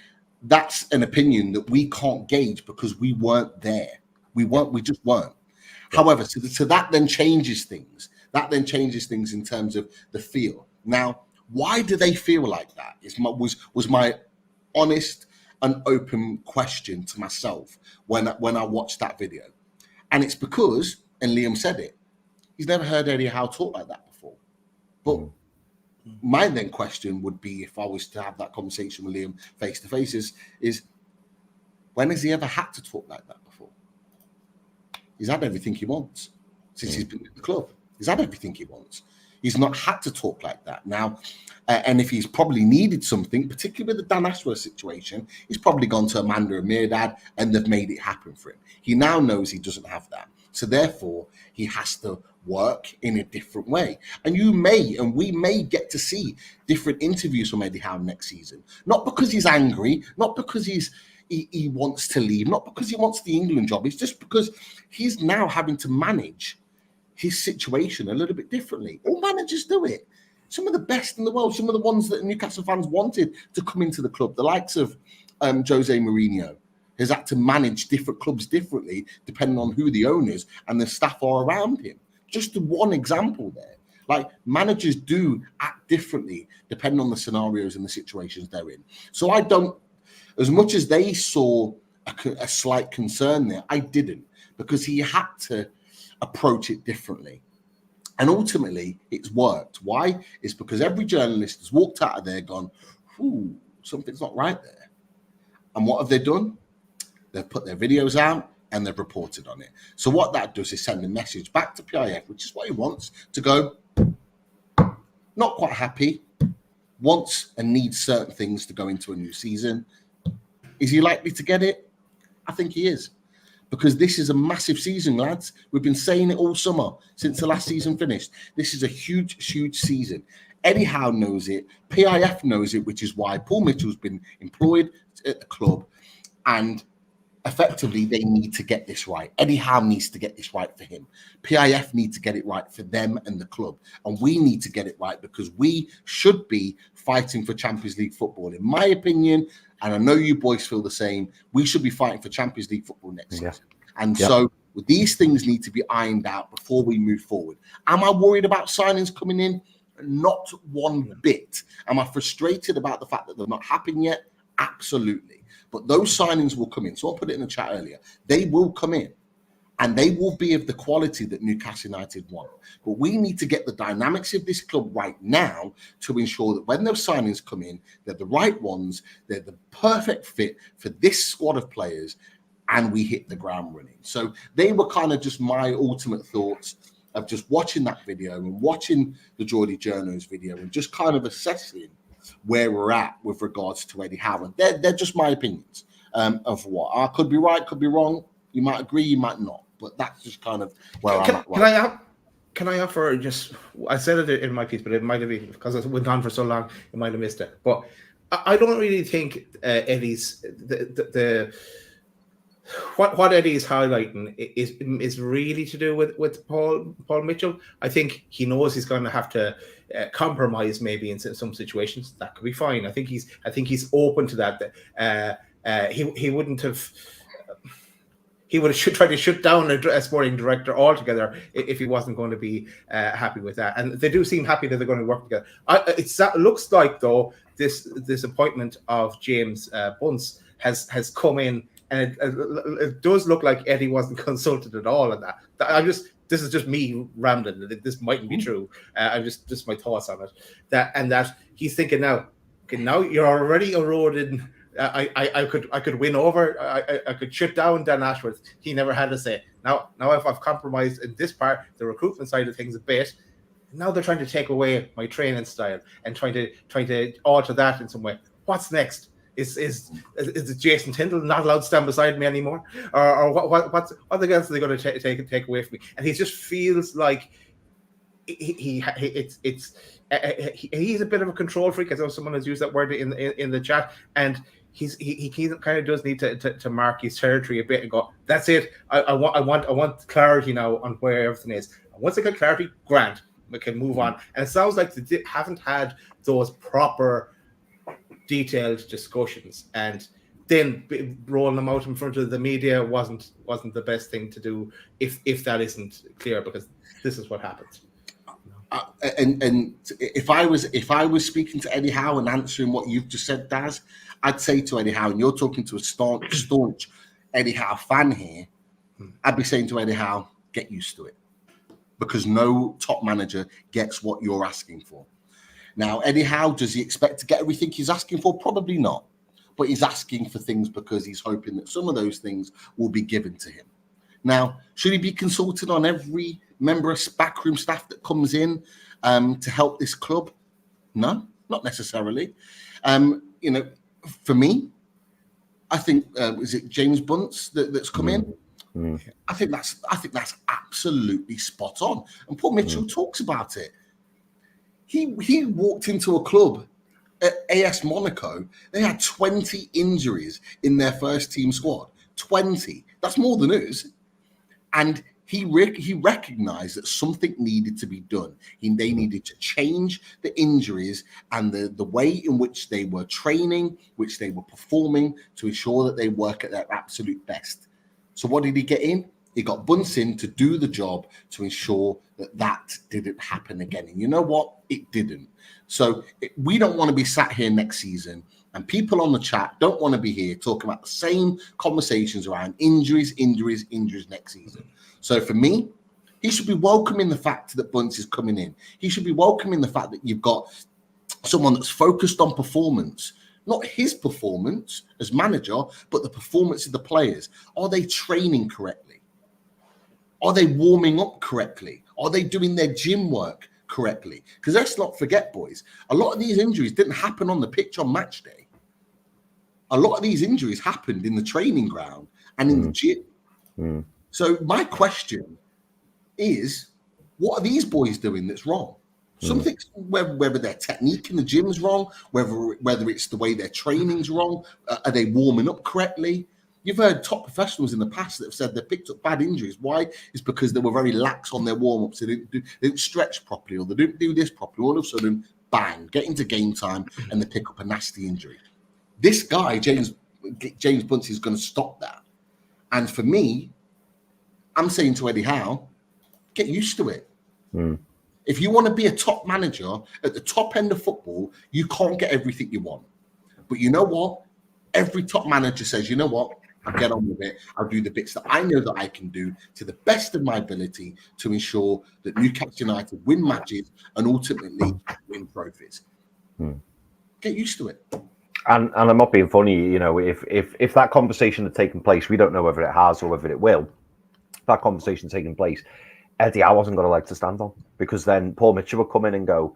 that's an opinion that we can't gauge because we weren't there. We just weren't. Yeah. However, so that then changes things. That then changes things in terms of the feel. Now, why do they feel like that? Was my honest and open question to myself when I watched that video. And it's because, and Liam said it, he's never heard Eddie Howe talk like that before. But my then question would be, if I was to have that conversation with Liam face to face, is when has he ever had to talk like that before? He's had everything he wants since he's been in the club. He's had everything he wants. He's not had to talk like that now. And if he's probably needed something, particularly with the Dan Ashworth situation, he's probably gone to Amanda and Mirdad and they've made it happen for him. He now knows he doesn't have that. So therefore, he has to work in a different way. And we may get to see different interviews from Eddie Howe next season. Not because he's angry, not because he wants to leave, not because he wants the England job. It's just because he's now having to manage his situation a little bit differently. All managers do it. Some of the best in the world, some of the ones that Newcastle fans wanted to come into the club, the likes of Jose Mourinho, has had to manage different clubs differently depending on who the owners and the staff are around him. Just one example there. Like, managers do act differently depending on the scenarios and the situations they're in. So I don't, as much as they saw a slight concern there, I didn't, because he had to approach it differently. And ultimately, it's worked. Why? It's because every journalist has walked out of there gone, ooh, something's not right there. And what have they done? They've put their videos out and they've reported on it. So what that does is send a message back to PIF, which is what he wants, to go, not quite happy, wants and needs certain things to go into a new season. Is he likely to get it? I think he is. Because this is a massive season, lads. We've been saying it all summer since the last season finished. This is a huge, huge season. Eddie Howe knows it. PIF knows it, which is why Paul Mitchell's been employed at the club. And effectively, they need to get this right. Eddie Howe needs to get this right for him. PIF need to get it right for them and the club. And we need to get it right because we should be fighting for Champions League football. In my opinion, and I know you boys feel the same, we should be fighting for Champions League football next season. And so these things need to be ironed out before we move forward. Am I worried about signings coming in? Not one bit. Am I frustrated about the fact that they're not happening yet? Absolutely. But those signings will come in. So I put it in the chat earlier. They will come in. And they will be of the quality that Newcastle United want. But we need to get the dynamics of this club right now to ensure that when those signings come in, they're the right ones, they're the perfect fit for this squad of players, and we hit the ground running. So they were kind of just my ultimate thoughts of just watching that video and watching the Geordie Journos video and just kind of assessing where we're at with regards to Eddie Howe. They're just my opinions of what. I could be right, could be wrong. You might agree, you might not. But that's just kind of where I'm at. Right. Can I offer just? I said it in my piece, but it might have been because it went on for so long, you might have missed it. But I don't really think Eddie's what Eddie is highlighting is really to do with Paul Mitchell. I think he knows he's going to have to compromise maybe in some situations. That could be fine. I think he's open to that. He wouldn't have. He would have tried to shut down a sporting director altogether if he wasn't going to be happy with that. And they do seem happy that they're going to work together. It looks like, though, this appointment of James Bunce has come in, and it does look like Eddie wasn't consulted at all on that. This is just me rambling. This mightn't be true. I'm just my thoughts on it. That he's thinking now, okay, now you're already eroding I could win over. I could shut down Dan Ashworth. He never had a say. Now if I've compromised in this part, the recruitment side of things a bit, now they're trying to take away my training style and trying to alter that in some way. What's next? Is Jason Tyndall not allowed to stand beside me anymore, or what else are they going to take away from me? And he just feels like he's a bit of a control freak, as though someone has used that word in the chat, and he kind of does need to mark his territory a bit and go, that's it. I want clarity now on where everything is. And once I get clarity, grant, we can move on. And it sounds like they haven't had those proper detailed discussions, and then rolling them out in front of the media wasn't the best thing to do if that isn't clear, because this is what happens. And if I was speaking to Eddie Howe and answering what you've just said, Daz, I'd say to Eddie Howe, and you're talking to a staunch Eddie Howe fan here, I'd be saying to Eddie Howe, get used to it, because no top manager gets what you're asking for. Now, Eddie Howe, does he expect to get everything he's asking for? Probably not. But he's asking for things because he's hoping that some of those things will be given to him. Now, should he be consulted on every member of backroom staff that comes in to help this club? No, not necessarily. For me, I think is it James Bunce that's come in? I think that's absolutely spot on. And Paul Mitchell talks about it. He walked into a club at AS Monaco. They had 20 injuries in their first team squad. 20. That's more than us. And he recognized that something needed to be done. They needed to change the injuries and the way in which they were training, which they were performing, to ensure that they work at their absolute best. So what did he get in? He got Bunce in to do the job to ensure that didn't happen again. And you know what? It didn't. So we don't want to be sat here next season, and people on the chat don't want to be here talking about the same conversations around injuries next season. So for me, he should be welcoming the fact that Bunce is coming in. He should be welcoming the fact that you've got someone that's focused on performance, not his performance as manager, but the performance of the players. Are they training correctly? Are they warming up correctly? Are they doing their gym work correctly? Because let's not forget, boys, a lot of these injuries didn't happen on the pitch on match day. A lot of these injuries happened in the training ground and in the gym. So my question is, what are these boys doing that's wrong? Something, whether their technique in the gym's wrong, whether it's the way their training's wrong, are they warming up correctly? You've heard top professionals in the past that have said they picked up bad injuries. Why? It's because they were very lax on their warm-ups. They didn't stretch properly, or they didn't do this properly. All of a sudden, bang, get into game time and they pick up a nasty injury. This guy, James Bunce, is going to stop that. And for me, I'm saying to Eddie Howe, get used to it. If you want to be a top manager at the top end of football, you can't get everything you want. But you know what? Every top manager says, you know what? I'll get on with it. I'll do the bits that I know that I can do to the best of my ability to ensure that Newcastle United win matches and ultimately win trophies. Get used to it. And I'm not being funny, you know, if that conversation had taken place, we don't know whether it has or whether it will. If that conversation taking place, Eddie, I wasn't going to like to stand on, because then Paul Mitchell would come in and go,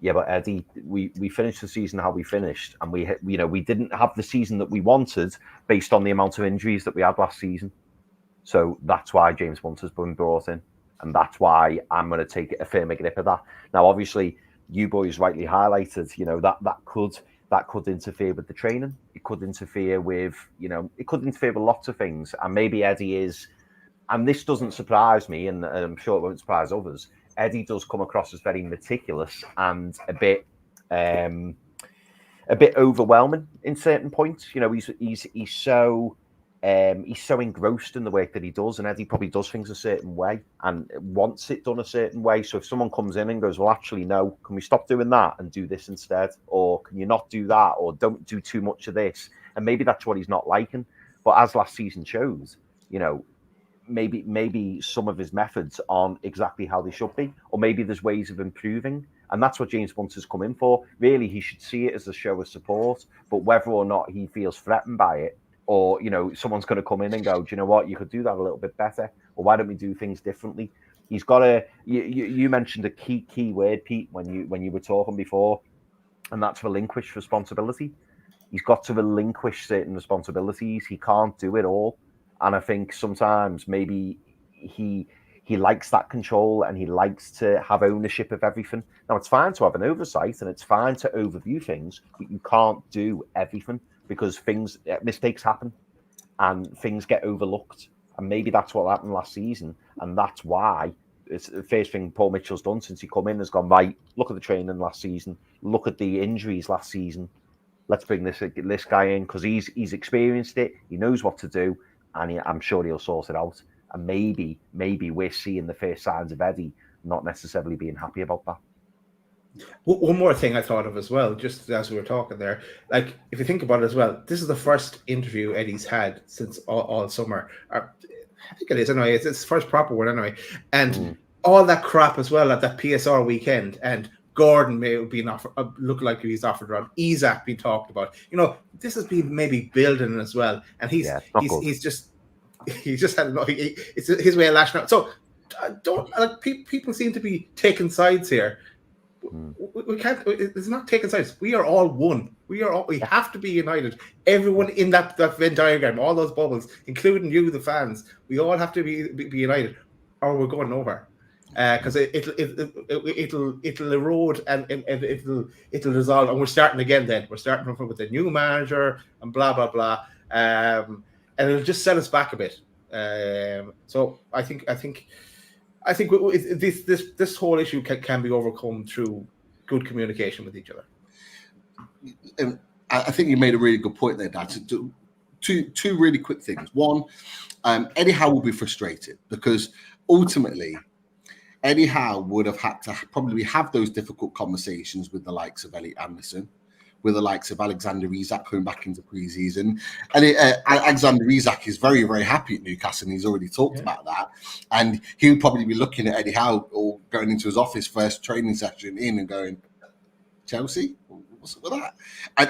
yeah, but Eddie, we finished the season how we finished, and we didn't have the season that we wanted based on the amount of injuries that we had last season. So that's why James Bunce has been brought in, and that's why I'm going to take a firmer grip of that. Now, obviously, you boys rightly highlighted, you know, that could interfere with the training. It could interfere with, it could interfere with lots of things, and maybe Eddie is, and this doesn't surprise me, and I'm sure it won't surprise others. Eddie does come across as very meticulous and a bit overwhelming in certain points. You know, he's so engrossed in the work that he does, and Eddie probably does things a certain way and wants it done a certain way. So if someone comes in and goes, well, actually, no, can we stop doing that and do this instead? Or can you not do that? Or don't do too much of this? And maybe that's what he's not liking. But as last season shows, you know, maybe some of his methods aren't exactly how they should be, or maybe there's ways of improving. And that's what James Bunter's come in for. Really, he should see it as a show of support, but whether or not he feels threatened by it, or, you know, someone's going to come in and go, do you know what, you could do that a little bit better, or why don't we do things differently? He's got to. You mentioned a key word, Pete, when you were talking before, and that's relinquish responsibility. He's got to relinquish certain responsibilities. He can't do it all, and I think sometimes maybe he likes that control and he likes to have ownership of everything. Now, it's fine to have an oversight and it's fine to overview things, but you can't do everything because mistakes happen and things get overlooked. And maybe that's what happened last season. And that's why it's the first thing Paul Mitchell's done since he come in has gone, right, look at the training last season, look at the injuries last season. Let's bring this guy in because he's experienced it. He knows what to do, and I'm sure he'll sort it out. And maybe we're seeing the first signs of Eddie not necessarily being happy about that. One more thing I thought of as well, just as we were talking there, like if you think about it as well, this is the first interview Eddie's had since all summer. I think it is anyway. It's his first proper one anyway, and all that crap as well at that PSR weekend, and Gordon may have been offered, look like he's offered around. Isaac being talked about. You know, this has been maybe building as well, and he's just had enough. It's his way of lashing out. So people seem to be taking sides here. We can't. It's not taking sides. We are all one. We have to be united. Everyone in that Venn diagram, all those bubbles, including you, the fans, we all have to be united, or we're going nowhere. Because it'll erode and it'll resolve, and we're starting again. Then we're starting with a new manager and blah blah blah, and it'll just set us back a bit. So I think this whole issue can be overcome through good communication with each other. And I think you made a really good point there, Dad. Two really quick things. One, Eddie Howe will be frustrated because ultimately Eddie Howe would have had to probably have those difficult conversations with the likes of Elliot Anderson, with the likes of Alexander Isak coming back into pre-season. And Alexander Isak is very, very happy at Newcastle, and he's already talked about that. And he'll probably be looking at Eddie Howe or going into his office first training session in and going, Chelsea? What's up with that?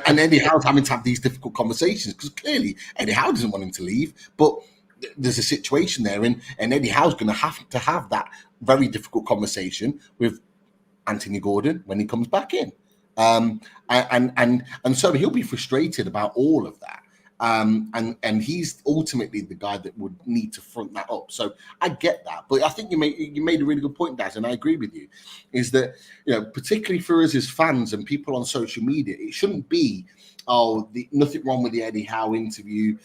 And Eddie Howe's having to have these difficult conversations because clearly Eddie Howe doesn't want him to leave, but there's a situation there, and Eddie Howe's going to have that very difficult conversation with Anthony Gordon when he comes back in, and so he'll be frustrated about all of that, and he's ultimately the guy that would need to front that up. So I get that, but I think you made a really good point, Daz, and I agree with you. Is that, you know, particularly for us as fans and people on social media, it shouldn't be nothing wrong with the Eddie Howe interview.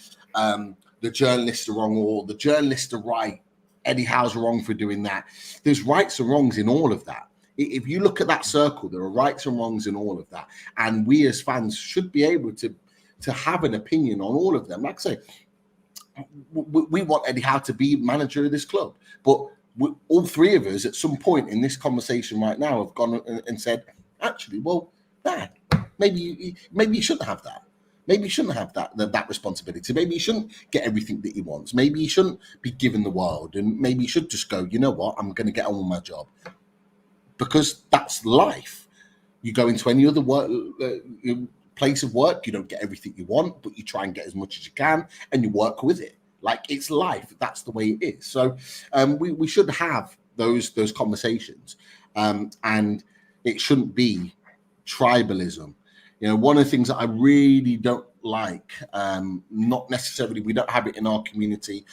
The journalists are wrong, or the journalists are right. Eddie Howe's wrong for doing that. There's rights and wrongs in all of that. If you look at that circle, there are rights and wrongs in all of that. And we as fans should be able to have an opinion on all of them. Like I say, we want Eddie Howe to be manager of this club. But all three of us at some point in this conversation right now have gone and said, actually, well, maybe you shouldn't have that. Maybe he shouldn't have that responsibility. Maybe he shouldn't get everything that he wants. Maybe he shouldn't be given the world. And maybe he should just go, you know what, I'm going to get on with my job. Because that's life. You go into any other place of work, you don't get everything you want, but you try and get as much as you can and you work with it. Like, it's life. That's the way it is. So we should have those conversations. And it shouldn't be tribalism. You know, one of the things that I really don't like, not necessarily, we don't have it in our community,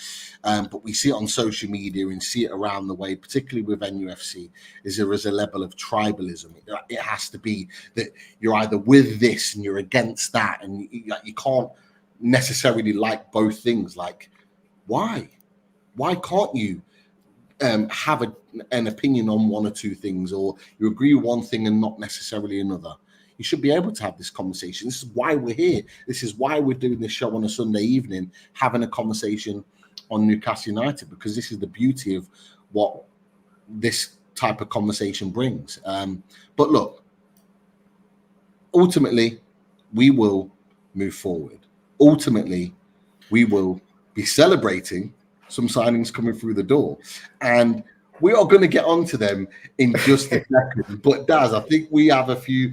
but we see it on social media and see it around the way, particularly with NUFC, is there is a level of tribalism. It has to be that you're either with this and you're against that, and you can't necessarily like both things. Like, why? Why can't you have an opinion on one or two things, or you agree with one thing and not necessarily another? You should be able to have this conversation. This is why we're here. This is why we're doing this show on a Sunday evening, having a conversation on Newcastle United, because this is the beauty of what this type of conversation brings. But look, ultimately, we will move forward. Ultimately, we will be celebrating some signings coming through the door, and we are going to get onto them in just a second. But Daz, I think we have a few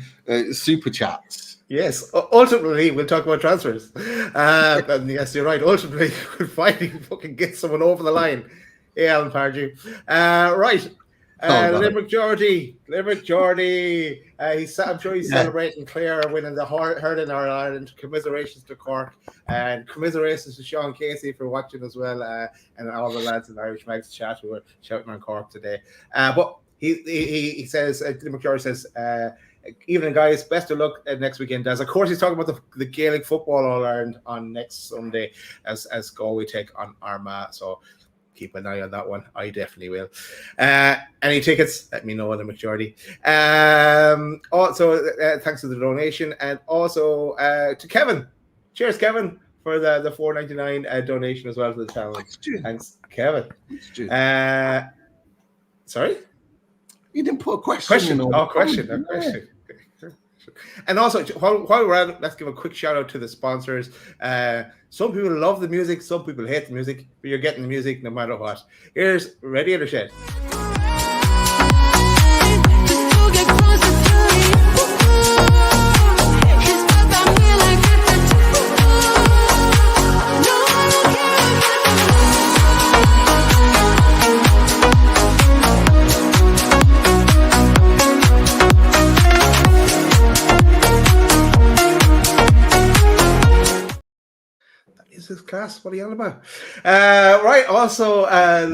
super chats. Yes, ultimately we'll talk about transfers. And yes, you're right. Ultimately, we'll finally fucking get someone over the line. Yeah, Alan Pardew. Right. Limerick Geordie. I'm sure he's celebrating Clare winning the hurling Ireland. Commiserations to Cork, and commiserations to Sean Casey for watching as well, and all the lads in Irish Mags chat who are shouting on Cork today. But he says, Limerick Geordie says, evening guys, best of luck next weekend. As of course he's talking about the Gaelic Football All Ireland on next Sunday as Galway take on Armagh. So keep an eye on that one. I definitely will. Any tickets, let me know in the majority. Also, thanks for the donation, and also to Kevin. Cheers, Kevin, for the $4.99 donation as well to the channel. Thanks, Kevin. Sorry? You didn't put a question. Question. And also, while we're at it, let's give a quick shout out to the sponsors. Some people love the music, some people hate the music, but you're getting the music no matter what. Here's Radiator Shed. This class, what are you on about? Right. Also,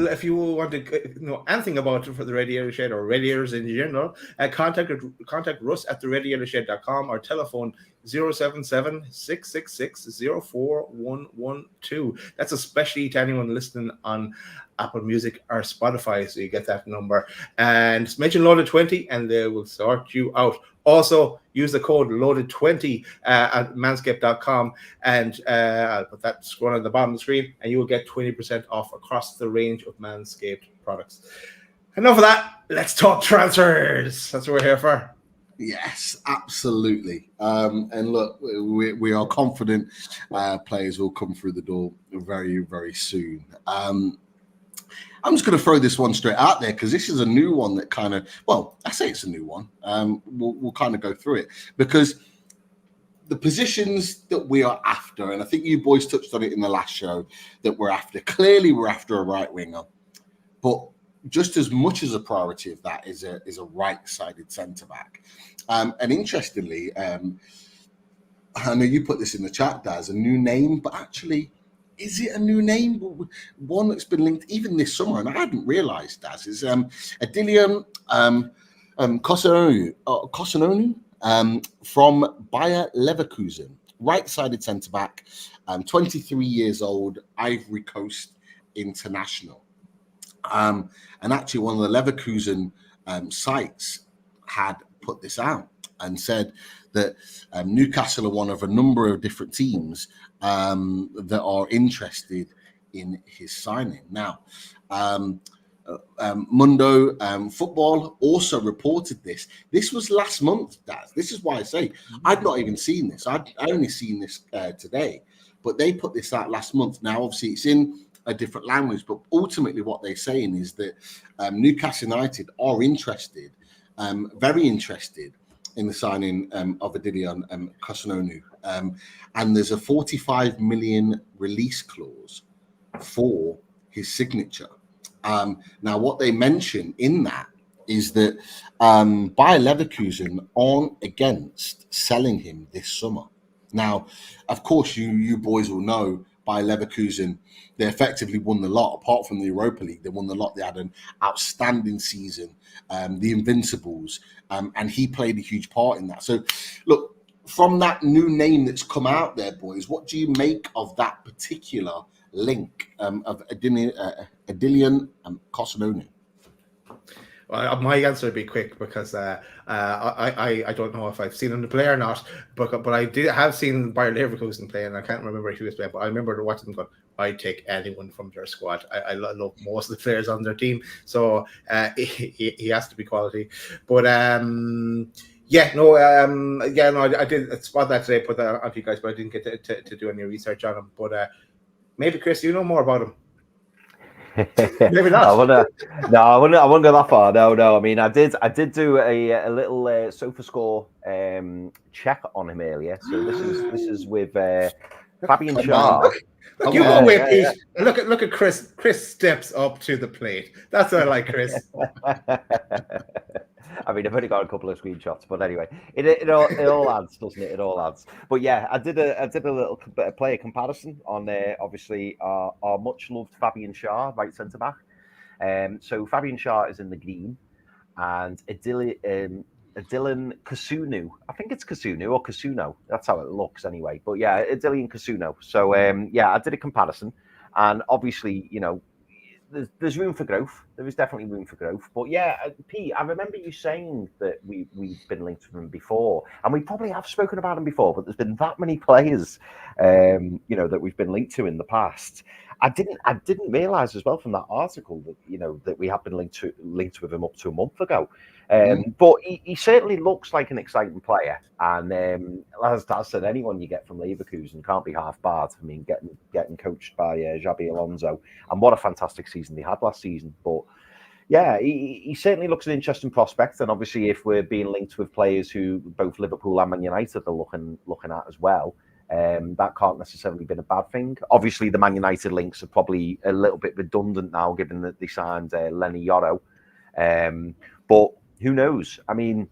if you want to know anything about for the Radiator Shed or radiators in general, contact Russ at theradiatorshed.com or telephone 077-666-04112. That's especially to anyone listening on Apple Music or Spotify, so you get that number. And mention Loaded20 and they will sort you out. Also, use the code Loaded20 at manscaped.com, and I'll put that scroll on the bottom of the screen, and you will get 20% off across the range of Manscaped products. Enough of that. Let's talk transfers. That's what we're here for. Yes, absolutely. And look, we are confident players will come through the door very, very soon. I'm just going to throw this one straight out there because this is a new one that kind of, well, I say it's a new one. We'll kind of go through it because the positions that we are after, and I think you boys touched on it in the last show, that we're after, clearly we're after a right winger, but just as much as a priority of that is a right-sided centre-back. And interestingly, I know you put this in the chat, Daz, a new name, but actually, is it a new name? One that's been linked even this summer, and I hadn't realised, Daz, is Adilian Kosanonu from Bayer Leverkusen, right-sided centre-back, 23 years old, Ivory Coast international. And actually one of the Leverkusen sites had put this out and said that Newcastle are one of a number of different teams that are interested in his signing. Now, Mundo Football also reported this. This was last month, Daz. This is why I say I'd not even seen this. I only seen this today, but they put this out last month. Now, obviously, it's in a different language, but ultimately what they're saying is that Newcastle United are interested, very interested in the signing of Adilian Kosanonu. And there's a 45 million release clause for his signature. Now, what they mention in that is that Bayer Leverkusen aren't against selling him this summer. Now, of course, you boys will know Bayer Leverkusen, they effectively won the lot. Apart from the Europa League, they won the lot. They had an outstanding season, the Invincibles, and he played a huge part in that. So, look, from that new name that's come out there, boys, what do you make of that particular link of Adilian Kosanonu? Well, my answer would be quick because I don't know if I've seen him play or not, but I have seen Bayer Leverkusen play, and I can't remember who he was playing, but I remember watching them going, I'd take anyone from their squad. I love most of the players on their team, so he has to be quality. But I did spot that today, put that on to you guys, but I didn't get to do any research on him. But maybe Chris, you know more about him. Maybe not. I wouldn't go that far. No. I mean, I did do a little sofa score check on him earlier. So this is with Fabian Schär. Look, you go away, Pete. Yeah. Look at Chris. Chris steps up to the plate. That's what I like, Chris. I mean, I've only got a couple of screenshots, but anyway, it all adds, doesn't it? It all adds. But yeah, I did a little player comparison on obviously our much loved Fabian Schär, right centre back. So Fabian Schär is in the green, and Dylan Kasunu, I think it's Kasunu or Kasuno. That's how it looks anyway. But yeah, Dylan Kasuno. So yeah, I did a comparison, and obviously, you know, there's room for growth. There is definitely room for growth. But yeah, Pete, I remember you saying that we've been linked with him before, and we probably have spoken about him before. But there's been that many players, you know, that we've been linked to in the past. I didn't realise as well from that article that, you know, that we have been linked with him up to a month ago. But he certainly looks like an exciting player, and as Daz said, anyone you get from Leverkusen can't be half bad. I mean, getting coached by Xabi Alonso, and what a fantastic season they had last season. But yeah, he certainly looks an interesting prospect, and obviously, if we're being linked with players who both Liverpool and Man United are looking at as well, that can't necessarily been a bad thing. Obviously, the Man United links are probably a little bit redundant now, given that they signed Lenny Yoro, but who knows? I mean,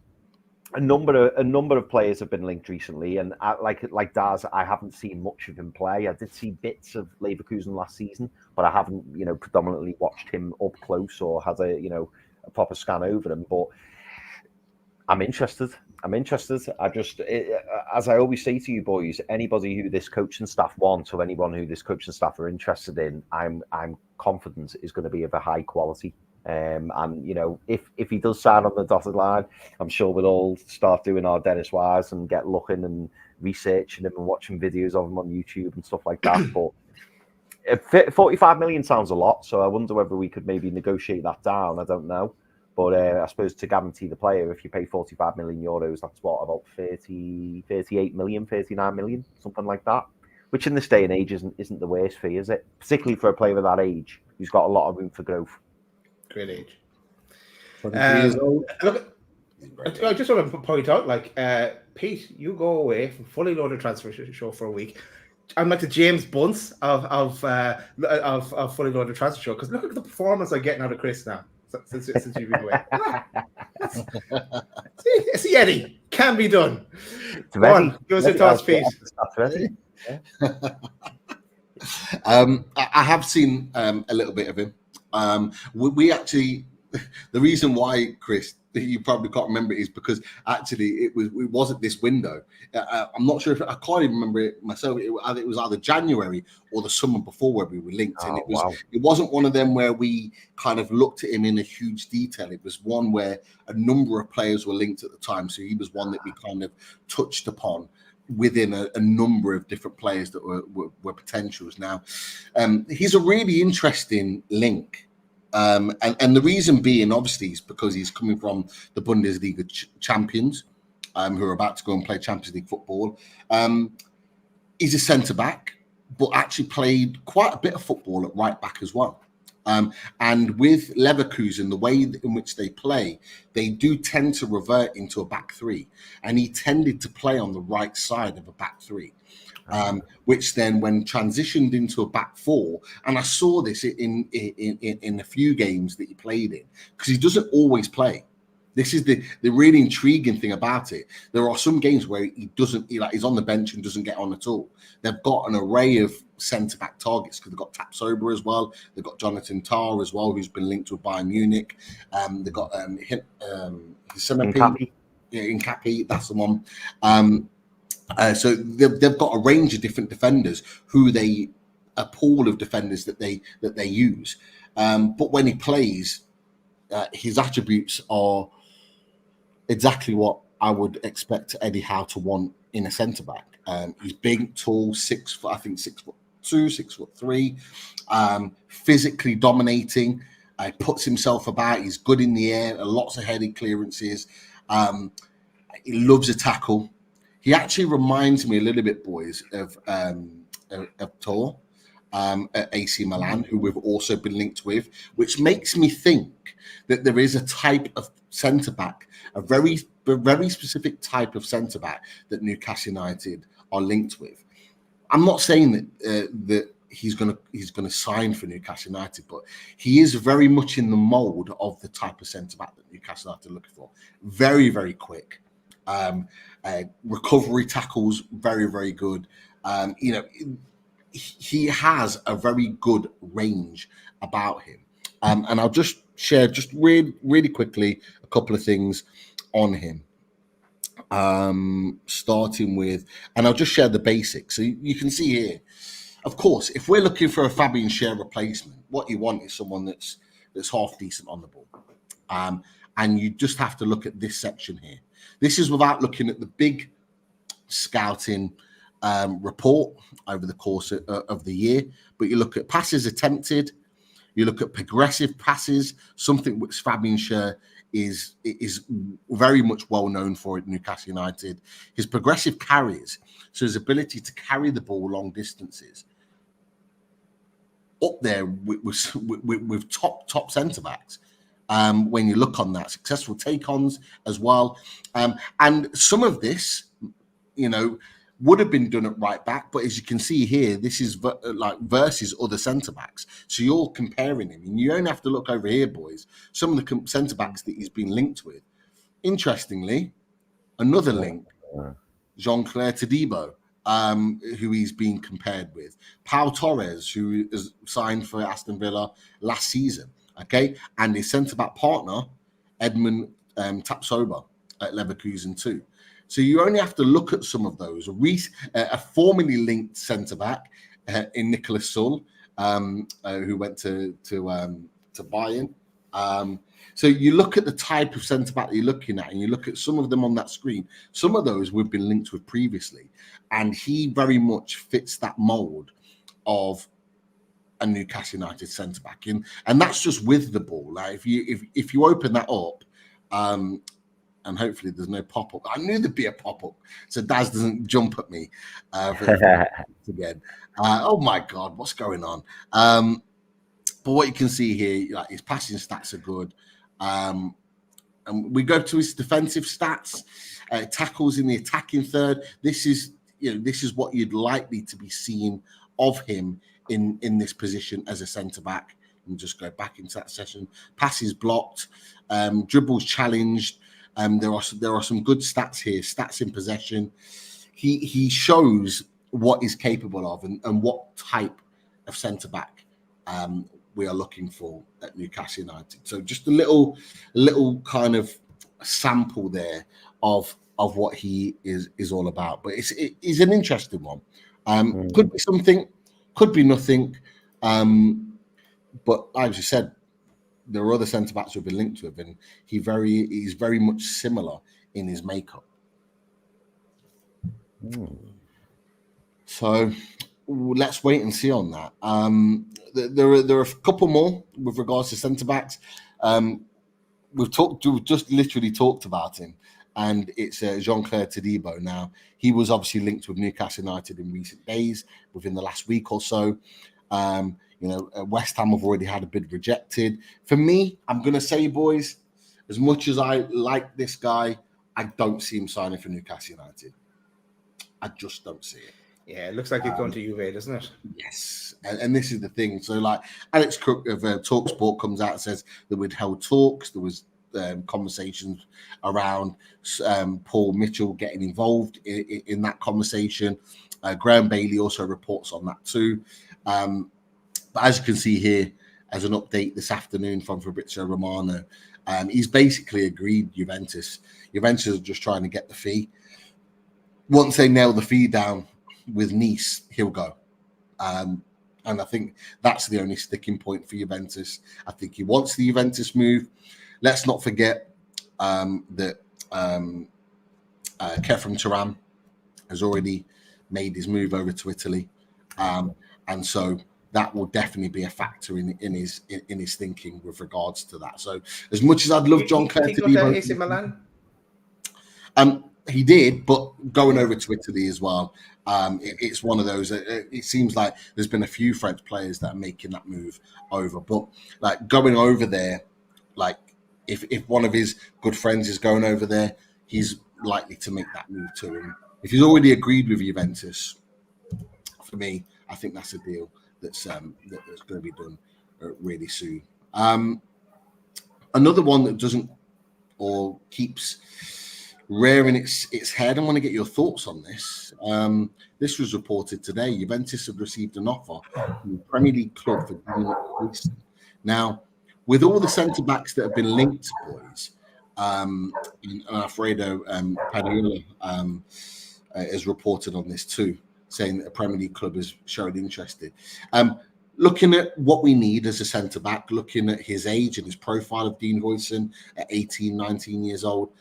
a number of players have been linked recently, and like Daz, I haven't seen much of him play. I did see bits of Leverkusen last season, but I haven't, you know, predominantly watched him up close or had a proper scan over him. But I'm interested. As I always say to you boys, anybody who this coaching staff wants, or anyone who this coaching staff are interested in, I'm confident is going to be of a high quality. And you know, if he does sign on the dotted line, I'm sure we'll all start doing our Dennis Wise and get looking and researching him and watching videos of him on YouTube and stuff like that. But 45 million sounds a lot, so I wonder whether we could maybe negotiate that down. I don't know. But I suppose to guarantee the player, if you pay 45 million euros, that's what, about 38 million, 39 million, something like that. Which in this day and age isn't the worst fee, is it? Particularly for a player of that age who's got a lot of room for growth. Great age. 23 years old. Look, I just want to point out, like, Pete, you go away from Fully Loaded Transfer Show for a week. I'm like the James Bunce of Fully Loaded Transfer Show, because look at the performance I'm getting out of Chris now since you've been away. See, Eddie, can be done. Go on, give us your thoughts, Pete. I have seen a little bit of him. We actually, the reason why, Chris, you probably can't remember it, is because actually it wasn't this window. I'm not sure if I can't even remember it myself. It was either January or the summer before where we were linked, and it wasn't one of them where we kind of looked at him in a huge detail. It was one where a number of players were linked at the time, so he was one that we kind of touched upon within a number of different players that were potentials. Now, he's a really interesting link. And the reason being, obviously, is because he's coming from the Bundesliga champions, who are about to go and play Champions League football. He's a centre-back, but actually played quite a bit of football at right-back as well. And with Leverkusen, the way in which they play, they do tend to revert into a back three. And he tended to play on the right side of a back three, which then when transitioned into a back four, and I saw this in a few games that he played in, because he doesn't always play. This is the really intriguing thing about it. There are some games where he's on the bench and doesn't get on at all. They've got an array of centre-back targets, because they've got Tapsoba as well. They've got Jonathan Tah as well, who's been linked with Bayern Munich. They've got Incapi, that's the one. So they've got a range of different defenders a pool of defenders that they use. But when he plays, his attributes are exactly what I would expect Eddie Howe to want in a centre back. He's big, tall, 6 foot, I think 6'2", 6'3", physically dominating. Puts himself about. He's good in the air. Lots of headed clearances. He loves a tackle. He actually reminds me a little bit, boys, of Tor. at AC Milan, who we've also been linked with, which makes me think that there is a type of centre-back, a very specific type of centre-back that Newcastle United are linked with. I'm not saying that he's gonna sign for Newcastle United, but he is very much in the mould of the type of centre-back that Newcastle United are looking for. Very, very quick. Recovery tackles, very, very good. He has a very good range about him. And I'll just share really quickly a couple of things on him. Starting with, and I'll just share the basics. So you can see here, of course, if we're looking for a Fabian Schär replacement, what you want is someone that's half decent on the ball. And you just have to look at this section here. This is without looking at the big scouting report over the course of the year, but you look at passes attempted, you look at progressive passes, something which Fabian Schär is very much well known for at Newcastle United. His progressive carries, so his ability to carry the ball long distances, up there with top centre backs. When you look on that, successful take-ons as well, and some of this, would have been done at right back, but as you can see here, this is versus other centre backs. So you're comparing him, and you only have to look over here, boys. Some of the centre backs that he's been linked with. Interestingly, another link, Jean-Claire Todibo, who he's been compared with. Pau Torres, who is signed for Aston Villa last season. Okay, and his centre back partner, Edmund Tapsoba at Leverkusen too. So you only have to look at some of those. A formerly linked centre back in Nicholas Sull, who went to Bayern. So you look at the type of centre back that you're looking at, and you look at some of them on that screen. Some of those we've been linked with previously, and he very much fits that mould of a Newcastle United centre back in, and that's just with the ball. Like if you open that up, and hopefully there's no pop up. I knew there'd be a pop up, so Daz doesn't jump at me again. Oh my God, what's going on? But what you can see here, like his passing stats are good. And we go to his defensive stats, tackles in the attacking third. This is what you'd likely to be seeing of him in this position as a centre back. And just go back into that session. Passes blocked, dribbles challenged. There are some good stats here. Stats in possession. He shows what he's capable of and what type of centre back we are looking for at Newcastle United. So just a little kind of sample there of what he is all about. But it's an interesting one. Could be something, could be nothing. But like you said, there are other centre backs who've been linked with, and he's very much similar in his makeup. So let's wait and see on that. There are a couple more with regards to centre backs. We've just literally talked about him, and it's Jean-Claire Todibo. Now, he was obviously linked with Newcastle United in recent days, within the last week or so. West Ham have already had a bid rejected. For me, I'm going to say, boys, as much as I like this guy, I don't see him signing for Newcastle United. I just don't see it. Yeah, it looks like he's going to Juve, doesn't it? Yes, and this is the thing. So, like, Alex Cook of TalkSport comes out and says that we'd held talks. There was conversations around Paul Mitchell getting involved in that conversation. Graham Bailey also reports on that too. But as you can see here, as an update this afternoon from Fabrizio Romano, he's basically agreed Juventus. Juventus are just trying to get the fee. Once they nail the fee down with Nice, he'll go. And I think that's the only sticking point for Juventus. I think he wants the Juventus move. Let's not forget that Khephren Thuram has already made his move over to Italy. And so that will definitely be a factor in his thinking with regards to that. So as much as I'd love Jean-Claire Todibo, AC Milan? He did, but going over to Italy as well, it's one of those. It seems like there's been a few French players that are making that move over, but like going over there, like if one of his good friends is going over there, he's likely to make that move too. And if he's already agreed with Juventus, for me, I think that's a deal that's going to be done really soon. Another one that doesn't or keeps rearing its head. I want to get your thoughts on this. This was reported today. Juventus have received an offer from the Premier League club for Dean Huijsen. Now, with all the centre backs that have been linked, boys, and Alfredo Padilla has reported on this too, saying that a Premier League club has shown interested. Looking at what we need as a centre-back, looking at his age and his profile of Dean Huijsen at 18, 19 years old,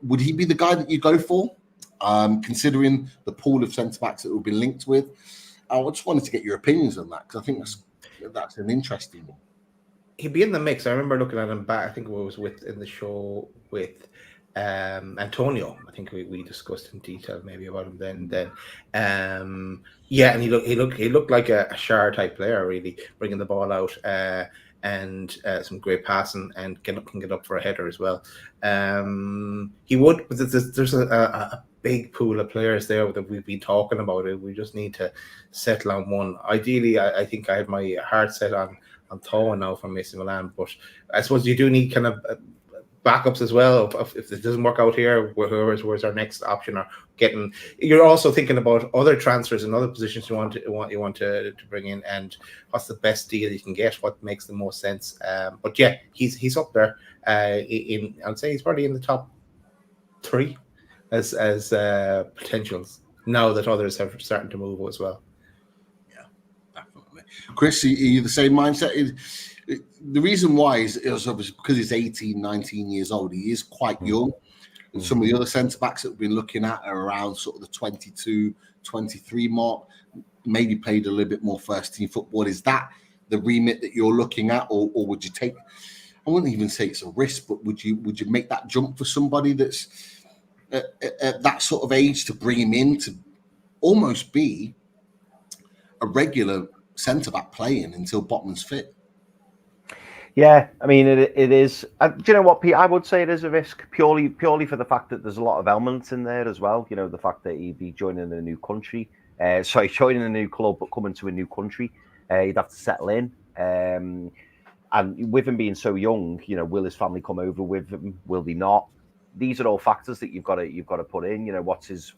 would he be the guy that you go for, considering the pool of centre-backs that we've been linked with? I just wanted to get your opinions on that, because I think that's an interesting one. He'd be in the mix. I remember looking at him back, I think it was in the show with Antonio. I think we discussed in detail maybe about him then. Yeah, and he looked like a Shar type player, really bringing the ball out and some great passing and can get up for a header as well. He would, but there's a big pool of players there that we've been talking about. It. We just need to settle on one. Ideally, I think I have my heart set on Thaw now from AC Milan, but I suppose you do need kind of backups as well. If it doesn't work out here, where's our next option? Or you're also thinking about other transfers and other positions you want to bring in, and what's the best deal you can get? What makes the most sense? But yeah, he's up there. I'd say he's probably in the top 3 as potentials now that others have started to move as well. Yeah, definitely. Chris, are you the same mindset? The reason why is obviously because he's 18, 19 years old. He is quite young. And some of the other centre-backs that we've been looking at are around sort of the 22, 23 mark, maybe played a little bit more first-team football. Is that the remit that you're looking at? Or would you take, I wouldn't even say it's a risk, but would you make that jump for somebody that's at that sort of age to bring him in to almost be a regular centre-back playing until Botman's fit? Yeah, I mean, it is. Do you know what, Pete? I would say it is a risk purely for the fact that there's a lot of elements in there as well. You know, the fact that he'd be joining a new country, joining a new club, but coming to a new country, he'd have to settle in. And with him being so young, you know, will his family come over with him? Will they not? These are all factors that you've got to put in. You know, what's his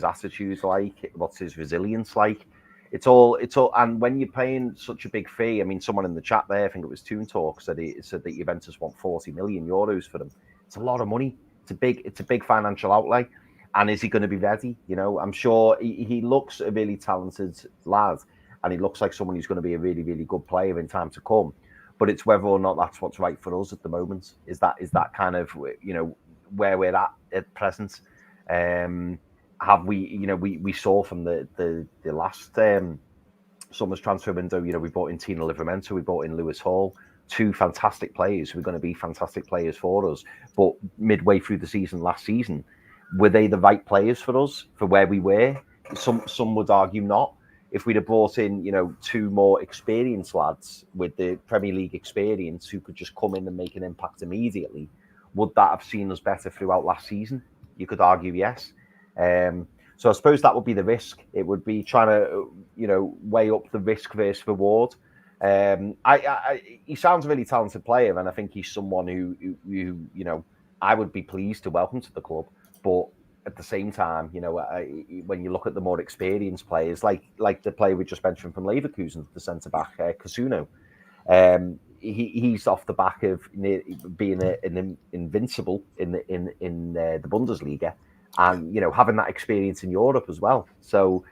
attitude like? What's his resilience like? It's all, and when you're paying such a big fee, I mean, someone in the chat there, I think it was Toon Talk, said that Juventus want 40 million euros for them. It's a lot of money. It's a big financial outlay. And is he going to be ready? You know, I'm sure he looks a really talented lad, and he looks like someone who's going to be a really, really good player in time to come. But it's whether or not that's what's right for us at the moment. Is that kind of, you know, where we're at present? Have we, you know, we saw from the last summer's transfer window, you know, we bought in Tino Livramento, we bought in Lewis Hall, 2 fantastic players who are going to be fantastic players for us. But midway through the season, last season, were they the right players for us for where we were? Some would argue not. If we'd have brought in, you know, 2 more experienced lads with the Premier League experience who could just come in and make an impact immediately, would that have seen us better throughout last season? You could argue yes. So I suppose that would be the risk. It would be trying to, you know, weigh up the risk versus reward. He sounds a really talented player, and I think he's someone who you know, I would be pleased to welcome to the club. But at the same time, you know, when you look at the more experienced players, like the player we just mentioned from Leverkusen, the centre back Casuno, he's off the back of being an invincible in the Bundesliga. And, you know, having that experience in Europe as well. So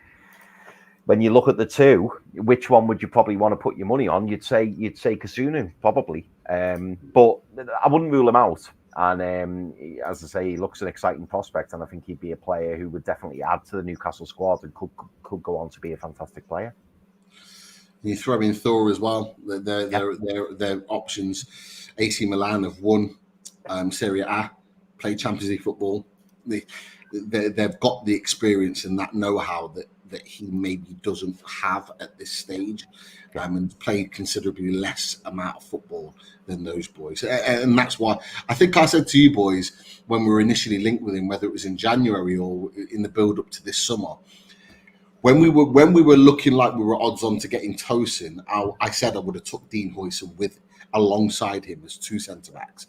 when you look at the 2, which one would you probably want to put your money on? You'd say Kasunu, probably. But I wouldn't rule him out. And as I say, he looks an exciting prospect, and I think he'd be a player who would definitely add to the Newcastle squad and could go on to be a fantastic player. You throw in Thor as well. Their options. AC Milan have won Serie A played Champions League football. They've got the experience and that know-how that he maybe doesn't have at this stage, and played considerably less amount of football than those boys. And that's why I think I said to you boys when we were initially linked with him, whether it was in January or in the build-up to this summer, when we were looking like we were odds on to getting Tosin, I said I would have took Dean Huijsen alongside him as two centre-backs.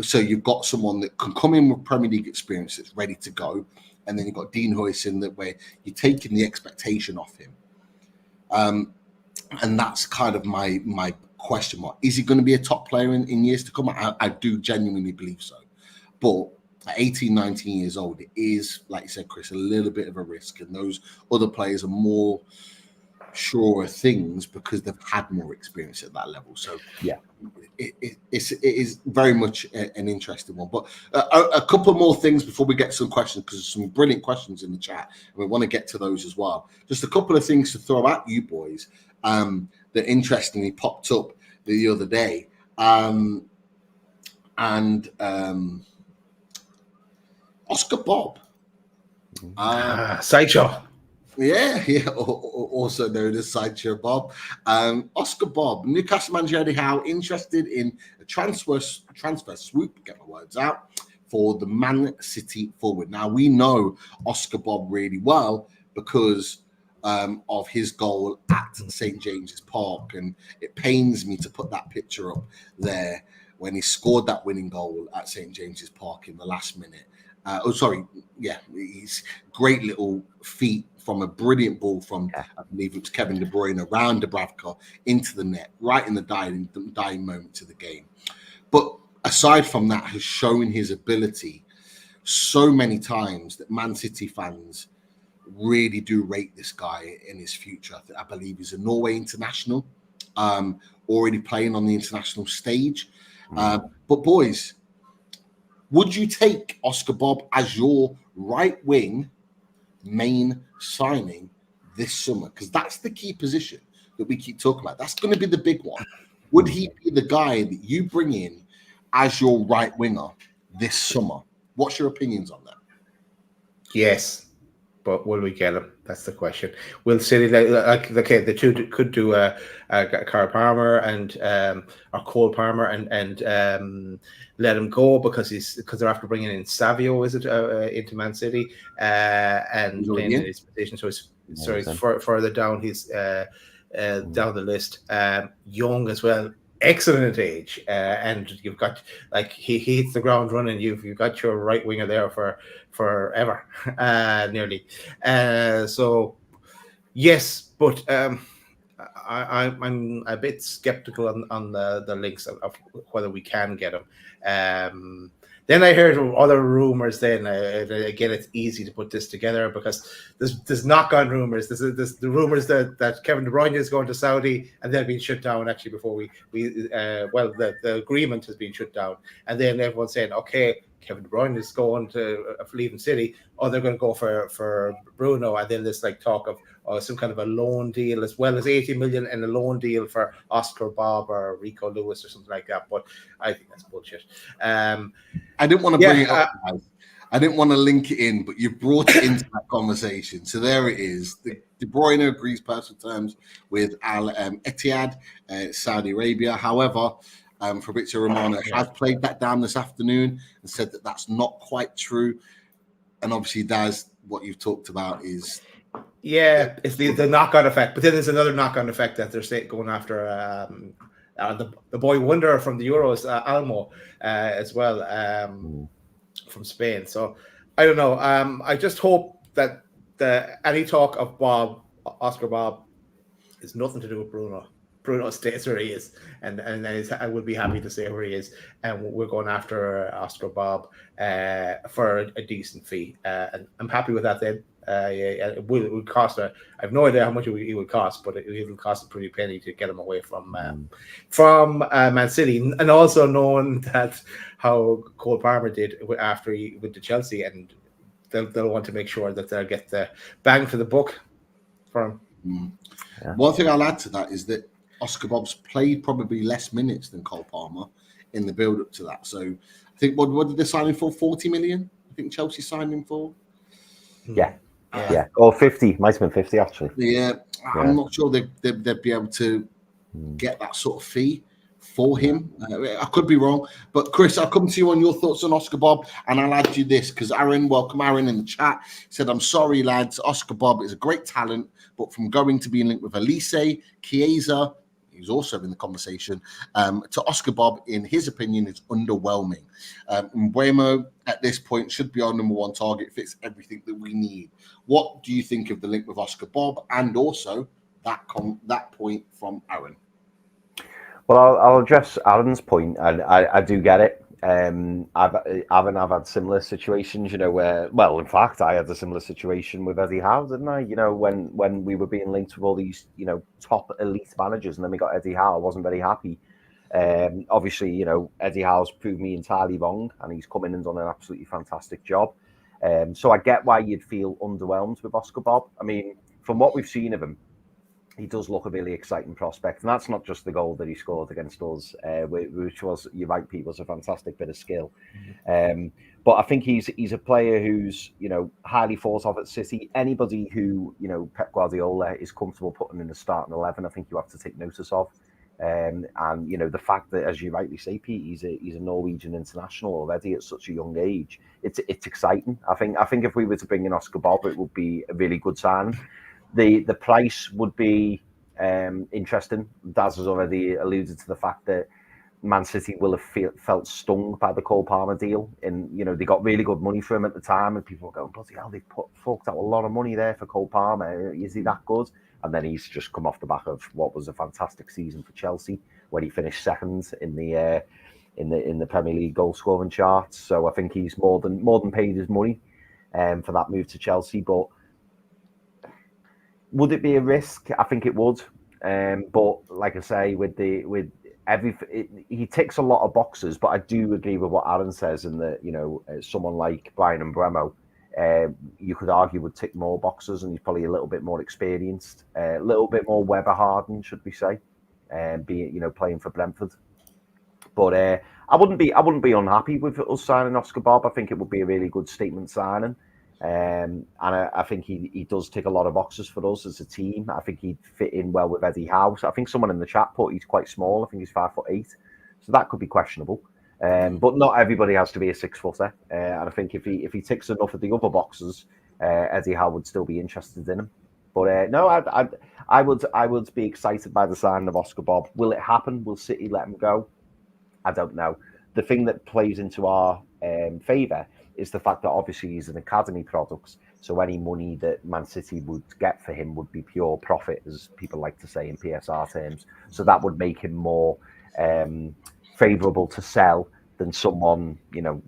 So you've got someone that can come in with Premier League experience that's ready to go, and then you've got Dean Huijsen that where you're taking the expectation off him. And that's kind of my question mark. Is he going to be a top player in years to come? I do genuinely believe so. But at 18, 19 years old, it is, like you said, Chris, a little bit of a risk. And those other players are more sure of things because they've had more experience at that level. So yeah, it is very much an interesting one. But a couple more things before we get to some questions, because there's some brilliant questions in the chat, and we want to get to those as well. Just a couple of things to throw at you boys that interestingly popped up the other day. Oscar Bob. Sideshow. Yeah, also known as Sideshow Bob. Oscar Bob, Newcastle manager Eddie Howe, interested in a transfer swoop, get my words out, for the Man City forward. Now, we know Oscar Bob really well because of his goal at St. James's Park, and it pains me to put that picture up there when he scored that winning goal at St. James's Park in the last minute. He's great little feat from a brilliant ball from, I believe it was Kevin De Bruyne, around Dubravka into the net, right in the dying moment of the game. But aside from that, has shown his ability so many times that Man City fans really do rate this guy in his future. I believe he's a Norway international, already playing on the international stage. But boys, would you take Oscar Bob as your right wing main signing this summer? Because that's the key position that we keep talking about. That's going to be the big one. Would he be the guy that you bring in as your right winger this summer? What's your opinions on that? Yes, but will we get him? That's the question. Will City, the two could do Carl Palmer and or Cole Palmer and let him go because they're after bringing in Savio, is it, into Man City and playing in his position. So he's further down. He's down the list. Young as well. Excellent at age, and you've got, like, he hits the ground running. You've got your right winger there for forever, nearly. So yes, but I'm a bit skeptical on the links of whether we can get him. Then I heard other rumors. Then again, it's easy to put this together because there's knock-on rumors. There's the rumors that Kevin De Bruyne is going to Saudi, and they're being shut down actually before the agreement has been shut down, and then everyone's saying, okay, Kevin De Bruyne is going to leaving City, or they're going to go for Bruno, and then there's like talk of some kind of a loan deal as well as 80 million in a loan deal for Oscar Bob or Rico Lewis or something like that. But I think that's bullshit. I didn't want to bring it up, guys. I didn't want to link it in, but you brought it into that conversation. So there it is. De Bruyne agrees personal terms with Al Etihad, Saudi Arabia. However, Fabrizio Romano has played that down this afternoon and said that that's not quite true. And obviously, Daz, what you've talked about is... Yeah, it's the knock-on effect. But then there's another knock-on effect that they're going after the boy wonder from the Euros, Almo, as well, from Spain. So I don't know. I just hope that any talk of Oscar Bob is nothing to do with Bruno. Bruno stays where he is, and I would be happy to stay where he is. And we're going after Oscar Bob for a decent fee, and I'm happy with that. Then it would cost. I have no idea how much it would cost, but it will cost a pretty penny to get him away from Man City, and also knowing that how Cole Palmer did after he went to Chelsea, and they'll want to make sure that they'll get the bang for the buck for him. Yeah. One thing I'll add to that is that Oscar Bob's played probably less minutes than Cole Palmer in the build-up to that. So I think what did they sign him for? 40 million? I think Chelsea signed him for. Yeah. Or 50. Might have been 50 actually. Yeah, I'm not sure they'd be able to get that sort of fee for him. I could be wrong, but Chris, I'll come to you on your thoughts on Oscar Bob, and I'll add you this because welcome Aaron in the chat, said, "I'm sorry, lads. Oscar Bob is a great talent, but from going to being linked with Elise, Chiesa, who's also in the conversation, to Oscar Bob, in his opinion, is underwhelming. Mbeumo at this point should be our number one target, fits everything that we need. What do you think of the link with Oscar Bob, and also that point from Aaron?" Well, I'll address Aaron's point, and I do get it. I've had similar situations, where, well, in fact, I had a similar situation with Eddie Howe, didn't I? When we were being linked with all these, top elite managers, and then we got Eddie Howe, I wasn't very happy. Obviously, Eddie Howe's proved me entirely wrong, and he's come in and done an absolutely fantastic job. So I get why you'd feel underwhelmed with Oscar Bob. I mean, from what we've seen of him, he does look a really exciting prospect, and that's not just the goal that he scored against us, which was, you're right, Pete, was a fantastic bit of skill. But I think he's a player who's highly thought of at City. Anybody who Pep Guardiola is comfortable putting in the starting 11, I think you have to take notice of. And the fact that, as you rightly say, Pete, he's a Norwegian international already at such a young age. It's exciting. I think if we were to bring in Oscar Bob, it would be a really good sign. The price would be interesting. Daz has already alluded to the fact that Man City will have felt stung by the Cole Palmer deal, and they got really good money for him at the time, and people were going, bloody hell, they've forked out a lot of money there for Cole Palmer. Is he that good? And then he's just come off the back of what was a fantastic season for Chelsea, when he finished second in the Premier League goal scoring charts. So I think he's more than paid his money for that move to Chelsea. But would it be a risk? I think it would. But like I say, he ticks a lot of boxes. But I do agree with what Aaron says, in that someone like Brian Mbeumo, you could argue would tick more boxes, and he's probably a little bit more experienced, a little bit more Weber hardened, should we say, playing for Brentford. But I wouldn't be unhappy with us signing Oscar Bob. I think it would be a really good statement signing. And I think he does tick a lot of boxes for us as a team. I think he'd fit in well with Eddie Howe. I think someone in the chat put he's quite small. I think he's 5'8", so that could be questionable. But not everybody has to be a 6-footer. And I think if he ticks enough of the other boxes, Eddie Howe would still be interested in him. But no, I would be excited by the signing of Oscar Bob. Will it happen? Will City let him go? I don't know. The thing that plays into our favour is the fact that obviously he's an academy product, so any money that Man City would get for him would be pure profit, as people like to say in PSR terms. So that would make him more favourable to sell than someone,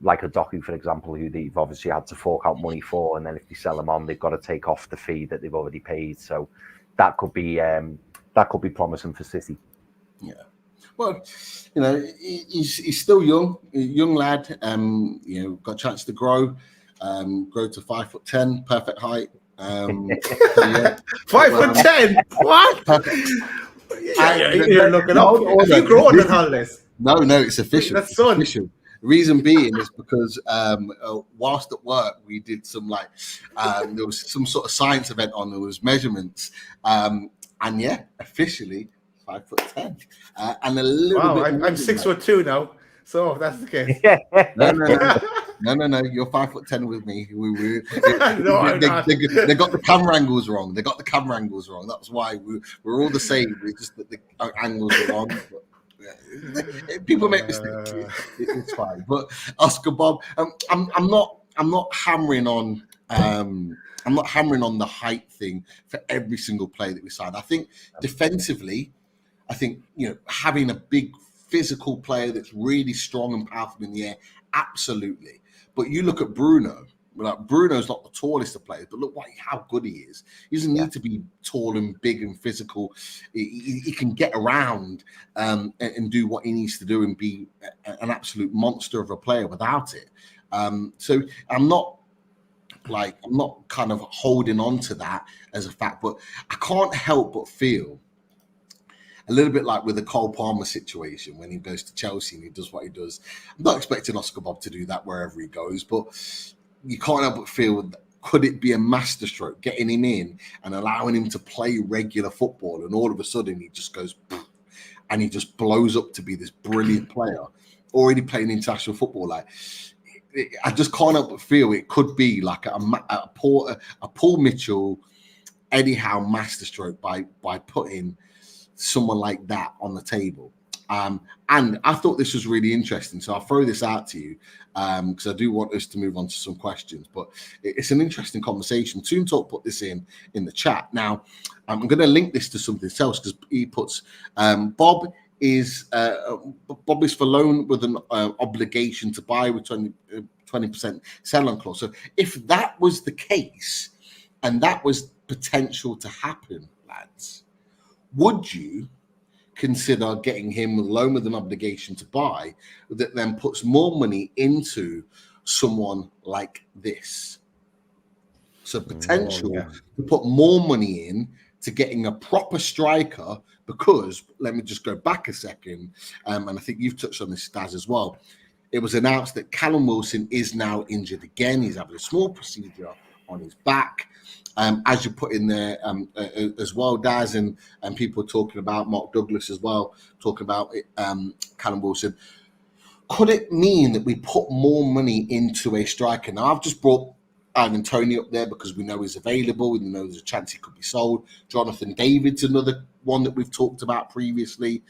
like a Doku, for example, who they've obviously had to fork out money for, and then if they sell him on, they've got to take off the fee that they've already paid. So that could be promising for City. Yeah. Well, he's still young, a young lad. Got a chance to grow to 5'10", perfect height. 5'10"? What? Perfect. You're looking up. Have you grown on holidays? No, it's official. That's son. Official. Reason being is because whilst at work we did some there was some sort of science event on. There was measurements, and yeah, officially 5'10", and a little wow, bit. I'm 6'2" now, so if that's the case. No, you're 5'10" with me. No, they got the camera angles wrong. That's why we're all the same. It's just that the angles are wrong. But, yeah. People make mistakes. It's fine. But Oscar Bob, I'm not hammering on. I'm not hammering on the height thing for every single play that we sign. I think defensively, having a big physical player that's really strong and powerful in the air, absolutely. But you look at Bruno. Bruno's not the tallest of players, but look how good he is. He doesn't need to be tall and big and physical. He can get around and do what he needs to do and be an absolute monster of a player without it. So I'm not kind of holding on to that as a fact, but I can't help but feel a little bit like with the Cole Palmer situation when he goes to Chelsea and he does what he does. I'm not expecting Oscar Bob to do that wherever he goes, but you can't help but feel that, could it be a masterstroke getting him in and allowing him to play regular football, and all of a sudden he just goes and he just blows up to be this brilliant player, already playing international football? Like, I just can't help but feel it could be like a Paul Mitchell, Eddie Howe masterstroke by putting someone like that on the table. And I thought this was really interesting, so I'll throw this out to you because I do want us to move on to some questions. But it's an interesting conversation. Toon Talk put this in the chat. Now, I'm going to link this to something else because he puts Bob is for loan with an obligation to buy with 20% sell-on clause. So if that was the case and that was potential to happen, lads, would you consider getting him a loan with an obligation to buy that then puts more money into someone like this? So potential to put more money in to getting a proper striker, because let me just go back a second, and I think you've touched on this, Staz, as well. It was announced that Callum Wilson is now injured again. He's having a small procedure on his back. As you put in there as well, Daz, and people talking about Mark Douglas as well, talking about Callum Wilson. Could it mean that we put more money into a striker? Now, I've just brought Ivan Toney up there because we know he's available. We know there's a chance he could be sold. Jonathan David's another one that we've talked about previously.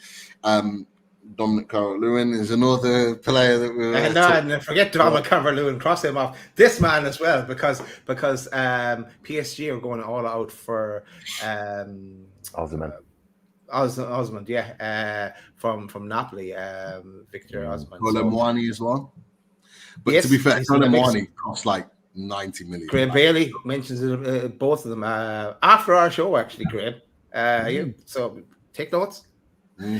Dominic Calvert-Lewin is another player that we're and forget Dominic Calvert-Lewin, cross him off. This man as well, because PSG are going all out for Osman. Osman, from Napoli, Victor Osman. Colomwani as well. But yes, to be fair, Colomwani costs like 90 million. Graham Bailey mentions both of them after our show, actually, Graham. So take notes. But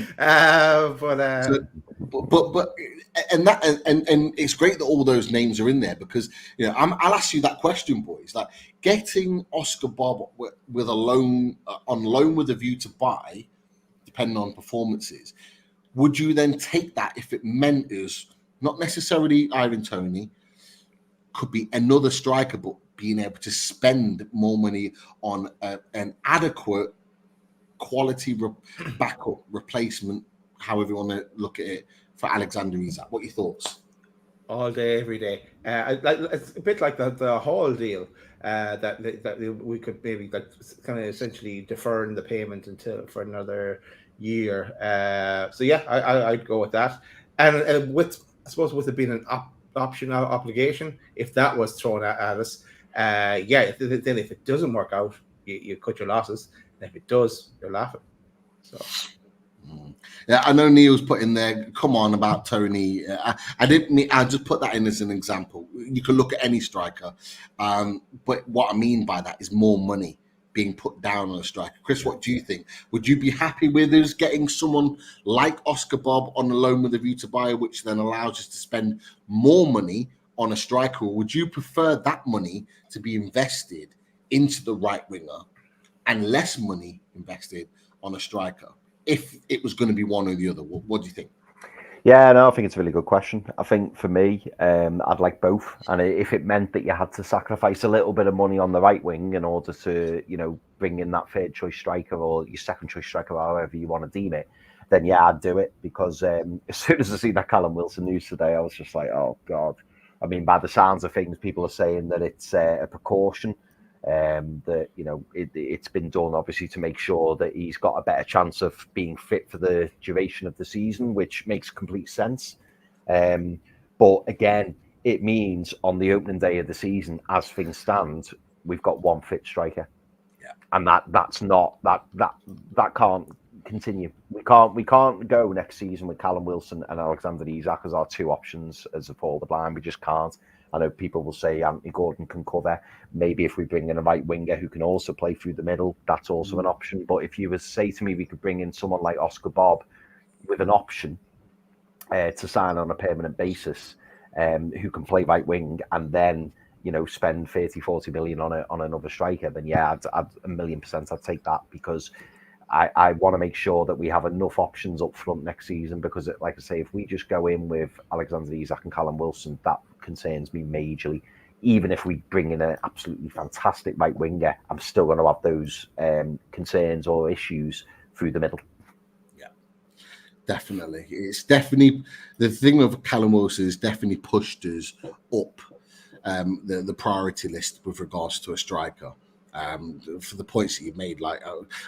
it's great that all those names are in there, because I'll ask you that question, boys. Like, getting Oscar Bob with a loan on loan with a view to buy, depending on performances, would you then take that if it meant is not necessarily Ivan Toney, could be another striker, but being able to spend more money on an adequate quality backup replacement, however you want to look at it, for Alexander Isak? What are your thoughts? All day, every day. It's a bit like the Hall deal that we could maybe kind of essentially defer in the payment for another year. So yeah, I'd go with that. And with, I suppose, with it being an optional obligation, if that was thrown at us, then if it doesn't work out, you cut your losses. And if it does, you're laughing. So. Yeah, I know Neil's put in there, come on, about Tony. I didn't mean, I just put that in as an example. You can look at any striker. But what I mean by that is more money being put down on a striker. Chris, what do you think? Would you be happy with us getting someone like Oscar Bob on a loan with a view to buy, which then allows us to spend more money on a striker? Or would you prefer that money to be invested into the right winger and less money invested on a striker, if it was going to be one or the other? What do you think? Yeah, no, I think it's a really good question. I think for me, I'd like both. And if it meant that you had to sacrifice a little bit of money on the right wing in order to, bring in that third choice striker or your second choice striker, however you want to deem it, then yeah, I'd do it. Because as soon as I see that Callum Wilson news today, I was just like, oh God. I mean, by the sounds of things, people are saying that it's a precaution. That it's been done obviously to make sure that he's got a better chance of being fit for the duration of the season, which makes complete sense. But again, it means on the opening day of the season, as things stand, we've got one fit striker, and that's not that can't continue. We can't go next season with Callum Wilson and Alexander Isak as our two options as a Paul the Blind. We just can't. I know people will say Anthony Gordon can cover. Maybe if we bring in a right winger who can also play through the middle, that's also an option. But if you were to say to me we could bring in someone like Oscar Bob with an option to sign on a permanent basis, who can play right wing and then spend 30-40 million on another striker, then yeah, I'd 1,000,000% I'd take that, because I want to make sure that we have enough options up front next season, because, like I say, if we just go in with Alexander Isak and Callum Wilson, that concerns me majorly. Even if we bring in an absolutely fantastic right winger, I'm still going to have those concerns or issues through the middle. Yeah, definitely. It's definitely the thing with Callum Wilson is definitely pushed us up the priority list with regards to a striker. For the points that you've made, like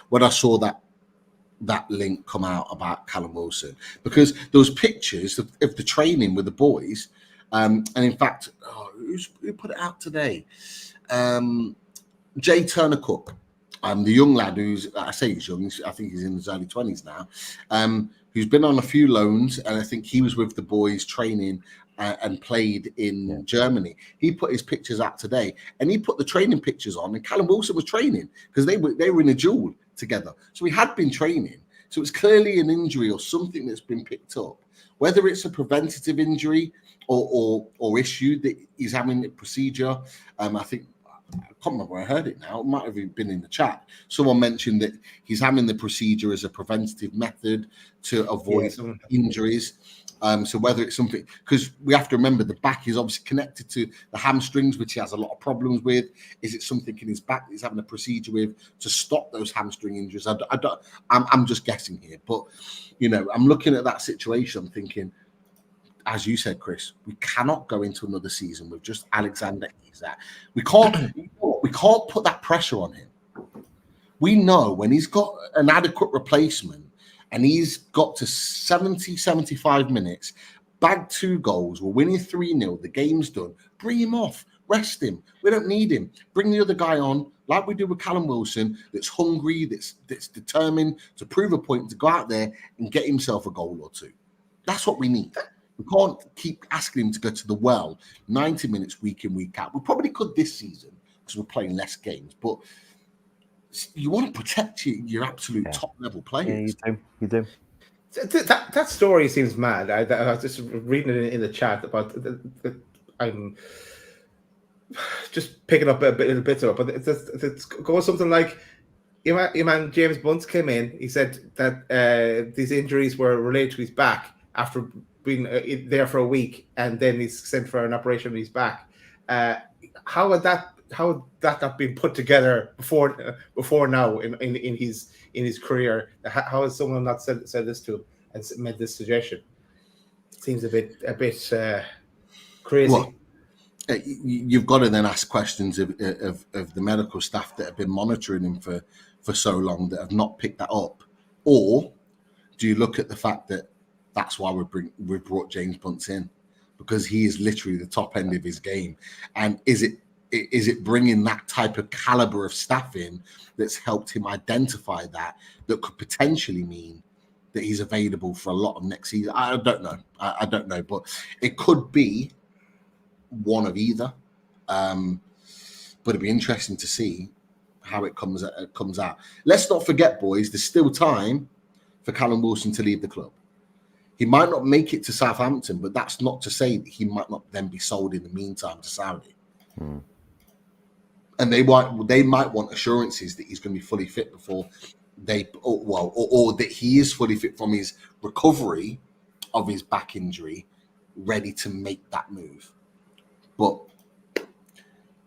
when I saw that link come out about Callum Wilson, because there was pictures of the training with the boys, and in fact, who put it out today? Jay Turner Cook, the young lad who's, I say he's young, I think he's in his early 20s now, who's been on a few loans, and I think he was with the boys training and played in Germany. He put his pictures out today, and he put the training pictures on, and Callum Wilson was training because they were in a duel together. So he had been training. So it's clearly an injury or something that's been picked up, whether it's a preventative injury or issue that he's having a procedure. I think, I can't remember where I heard it now. It might have been in the chat. Someone mentioned that he's having the procedure as a preventative method to avoid injuries. So whether it's something, because we have to remember the back is obviously connected to the hamstrings, which he has a lot of problems with. Is it something in his back that he's having a procedure with to stop those hamstring injuries? I'm just guessing here, but I'm looking at that situation. I'm thinking, as you said, Chris, we cannot go into another season with just Alexander Isak. We can't put that pressure on him. We know when he's got an adequate replacement and he's got to 70, 75 minutes, bagged 2 goals, we're winning 3-0, the game's done, bring him off, rest him. We don't need him. Bring the other guy on, like we do with Callum Wilson, that's hungry, that's determined to prove a point, to go out there and get himself a goal or 2. That's what we need. We can't keep asking him to go to the well 90 minutes week in, week out. We probably could this season because we're playing less games, but you want to protect your absolute top level players. Yeah, you do. That story seems mad. I was just reading it in the chat about. I'm just picking up a little bit of it, but it goes something like, your man James Bunce came in. He said that these injuries were related to his back after being there for a week, and then he's sent for an operation on his back. How would that not been put together before now in his career? How has someone not said this to him and made this suggestion? It seems a bit crazy. Well, you've got to then ask questions of the medical staff that have been monitoring him for so long that have not picked that up, or do you look at the fact that that's why we brought James Bunce in, because he is literally the top end of his game? And is it bringing that type of caliber of staff in that's helped him identify that could potentially mean that he's available for a lot of next season? I don't know. I don't know, but it could be one of either. But it'd be interesting to see how it comes out. Let's not forget, boys, there's still time for Callum Wilson to leave the club. He might not make it to Southampton, but that's not to say that he might not then be sold in the meantime to Saudi. And they might want assurances that he's going to be fully fit before or that he is fully fit from his recovery of his back injury, ready to make that move. But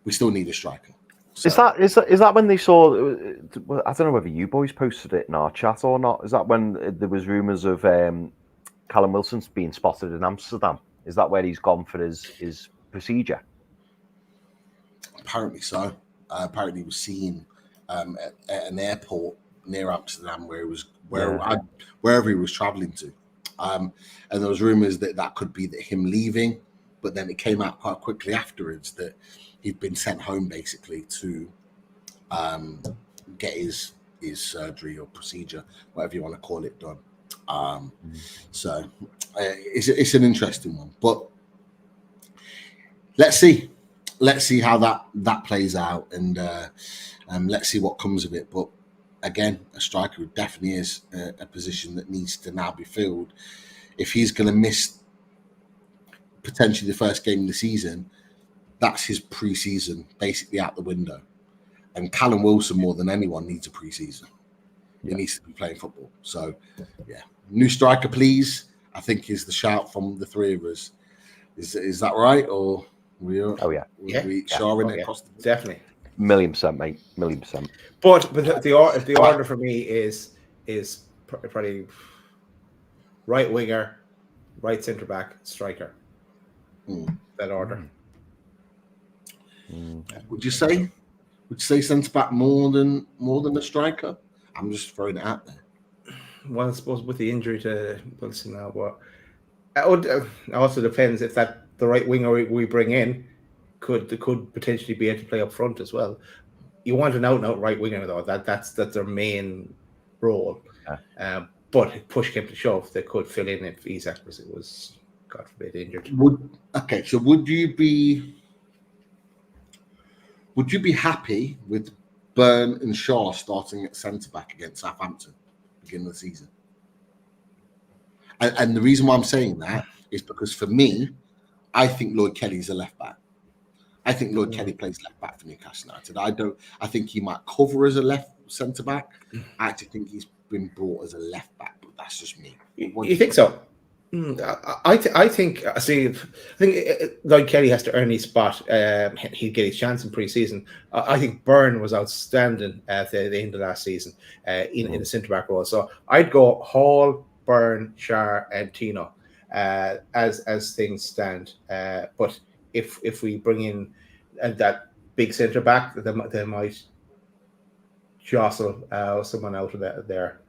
we still need a striker. So. Is that when they saw? I don't know whether you boys posted it in our chat or not. Is that when there was rumours of Callum Wilson's being spotted in Amsterdam? Is that where he's gone for his procedure? Apparently so. Apparently he was seen at an airport near Amsterdam wherever he was travelling to. And there was rumours that could be him leaving, but then it came out quite quickly afterwards that he'd been sent home basically to get his surgery or procedure, whatever you want to call it, done. So it's an interesting one, but let's see how that plays out, and let's see what comes of it. But again, a striker definitely is a position that needs to now be filled. If he's going to miss potentially the first game of the season, that's his pre-season basically out the window. And Callum Wilson, more than anyone, needs a pre-season. He needs to be playing football. So, yeah, new striker, please. I think is the shout from the three of us. Is that right, or we shoring it across the board? Definitely. 1,000,000%, mate. 1,000,000%. But the order for me is probably right winger, right centre back, striker. That order. Would you say centre back more than a striker? I'm just throwing it out there. Well, I suppose with the injury to Wilson now, but it also depends if that the right winger we bring in could potentially be able to play up front as well. You want an out right winger though. That's their main role. But push came to shove, they could fill in if Isak was God forbid injured. So would you be happy with Burn and Shaw starting at centre back against Southampton beginning of the season? And the reason why I'm saying that is because for me, I think Lloyd Kelly's a left back. I think Lloyd Kelly plays left back for Newcastle United. I think he might cover as a left centre back. I actually think he's been brought as a left back, but that's just me. You think so? I think Lloyd Kelly has to earn his spot. He'd get his chance in pre-season. I think Byrne was outstanding at the end of last season in the centre back role. So I'd go Hall, Byrne, Shar, and Tino as things stand. But if we bring in that big centre back, they might jostle someone out of there.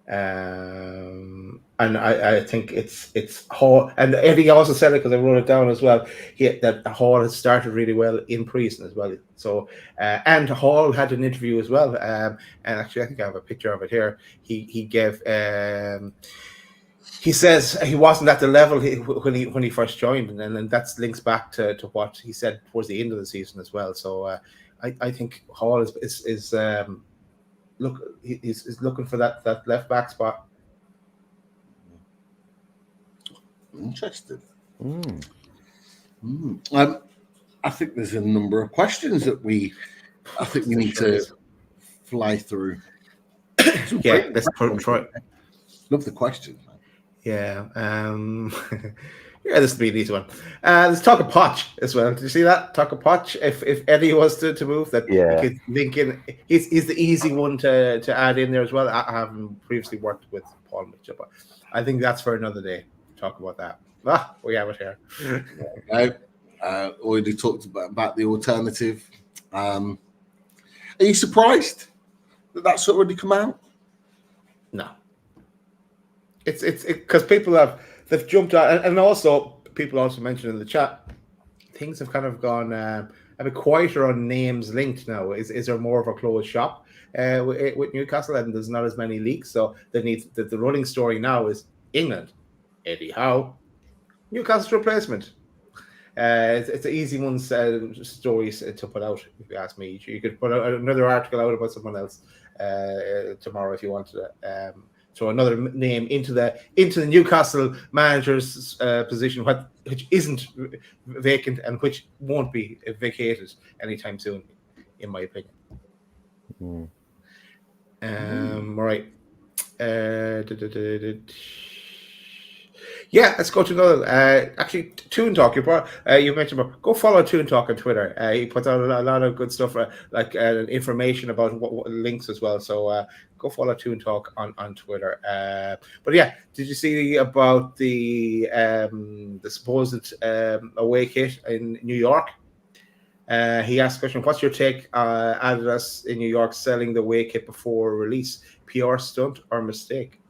And I think it's Hall, and Eddie also said it because I wrote it down as well. That Hall has started really well in pre-season as well. So and Hall had an interview as well. And actually, I think I have a picture of it here. He gave. He says he wasn't at the level when he first joined, and then that links back to what he said towards the end of the season as well. So I think Hall is he's looking for that left back spot. Interesting. I think there's a number of questions that we need to fly through. Yeah, let's try. Love the questions, man. Yeah. Yeah, this will be an easy one. Let's talk a Poch as well. Did you see that? Talk a Poch. If Eddie was to move, that he could link in. He's the easy one to add in there as well. I haven't previously worked with Paul Mitchell, but I think that's for another day. Talk about that. We have it here. Already talked about the alternative. Are you surprised that that's already come out? No. It's because they've jumped out, and also people also mentioned in the chat, things have kind of gone a bit quieter on names linked now. Is there more of a closed shop with Newcastle, and there's not as many leaks? So the running story now is England, Eddie Howe, Newcastle's replacement. It's an easy one stories to put out. If you ask me, you could put another article out about someone else tomorrow if you wanted to. So another name into the Newcastle manager's position, which isn't vacant and which won't be vacated anytime soon, in my opinion. Right. Yeah, let's go to another. Actually, Toon Talk. You mentioned go follow Toon Talk on Twitter. He puts out a lot of good stuff, like information about what links as well. So go follow Toon Talk on Twitter. But yeah, did you see about the supposed away kit in New York? He asked the question: what's your take Adidas in New York selling the away kit before release? PR stunt or mistake?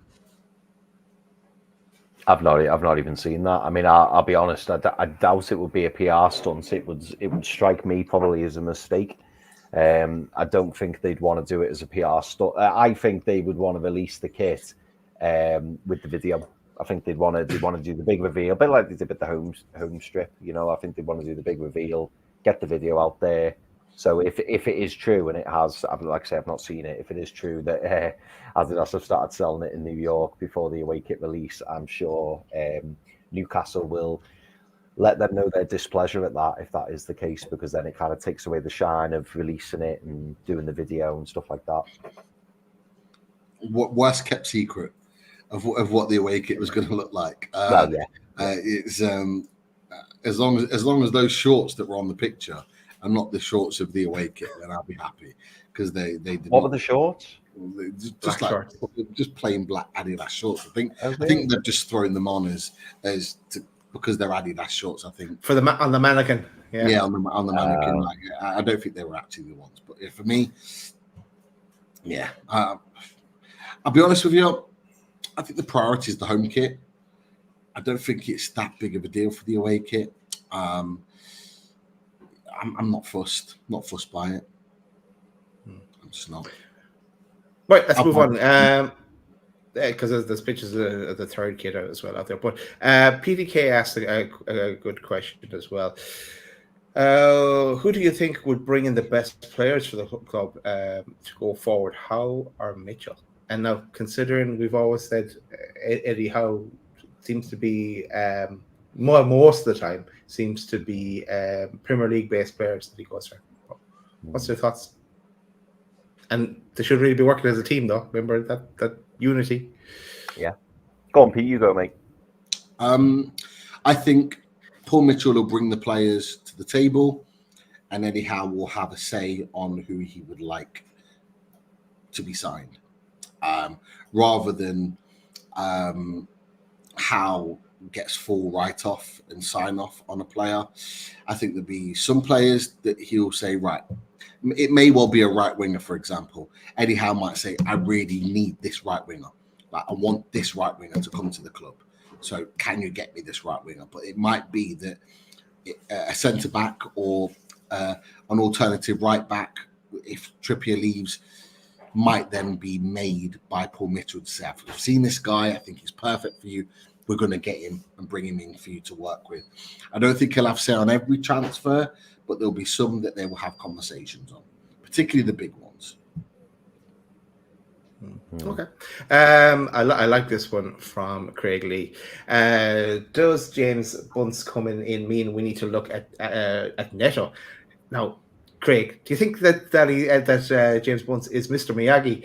I've not even seen that. I mean, I'll be honest. I doubt it would be a PR stunt. It would strike me probably as a mistake. I don't think they'd want to do it as a PR stunt. I think they would want to release the kit with the video. I think they'd want to do the big reveal, a bit like they did with the home strip. You know, I think they'd want to do the big reveal, get the video out there. So if it is true, and it has, like I say, I've not seen it. If it is true that Adidas have started selling it in New York before the away kit release, I'm sure Newcastle will let them know their displeasure at that, if that is the case, because then it kind of takes away the shine of releasing it and doing the video and stuff like that. worst kept secret of what the away kit was going to look like. Well, yeah. It's as long as those shorts that were on the picture are not the shorts of the away kit, then I'll be happy, because they did. What were the shorts? Just Black like shorts. just plain black Adidas shorts. I Oh, think they've just thrown them on because they're Adidas shorts. I think For on the mannequin. yeah, on the mannequin. Like, I don't think they were actually the ones, but yeah, for me, yeah. I'll be honest with you. I think the priority is the home kit. I don't think it's that big of a deal for the away kit. I'm not fussed. Not fussed by it. I'm just not. Right, let's move on. Because there's pictures of the third kit out as well out there. But PDK asked a good question as well. Who do you think would bring in the best players for the club to go forward, Howe or Mitchell? And now, considering we've always said Eddie Howe seems to be most of the time seems to be Premier League based players that he goes for. What's your thoughts? And they should really be working as a team, though. Remember that unity. Yeah. Go on, Pete. You go, mate. I think Paul Mitchell will bring the players to the table, and Eddie Howe will have a say on who he would like to be signed, rather than Howe gets full write-off and sign-off on a player. I think there'll be some players that he'll say, right, it may well be a right winger, for example. Eddie Howe might say, I really need this right winger. Like, I want this right winger to come to the club. So can you get me this right winger? But it might be that a centre back or an alternative right back, if Trippier leaves, might then be made by Paul Mitchell to say, I've seen this guy, I think he's perfect for you. We're going to get him and bring him in for you to work with. I don't think he'll have say on every transfer, but there'll be some that they will have conversations on, particularly the big ones. Okay. I like this one from Craig Lee. Does James Bunce coming in mean we need to look at Neto? Now, Craig, do you think that James Bunce is Mr. Miyagi?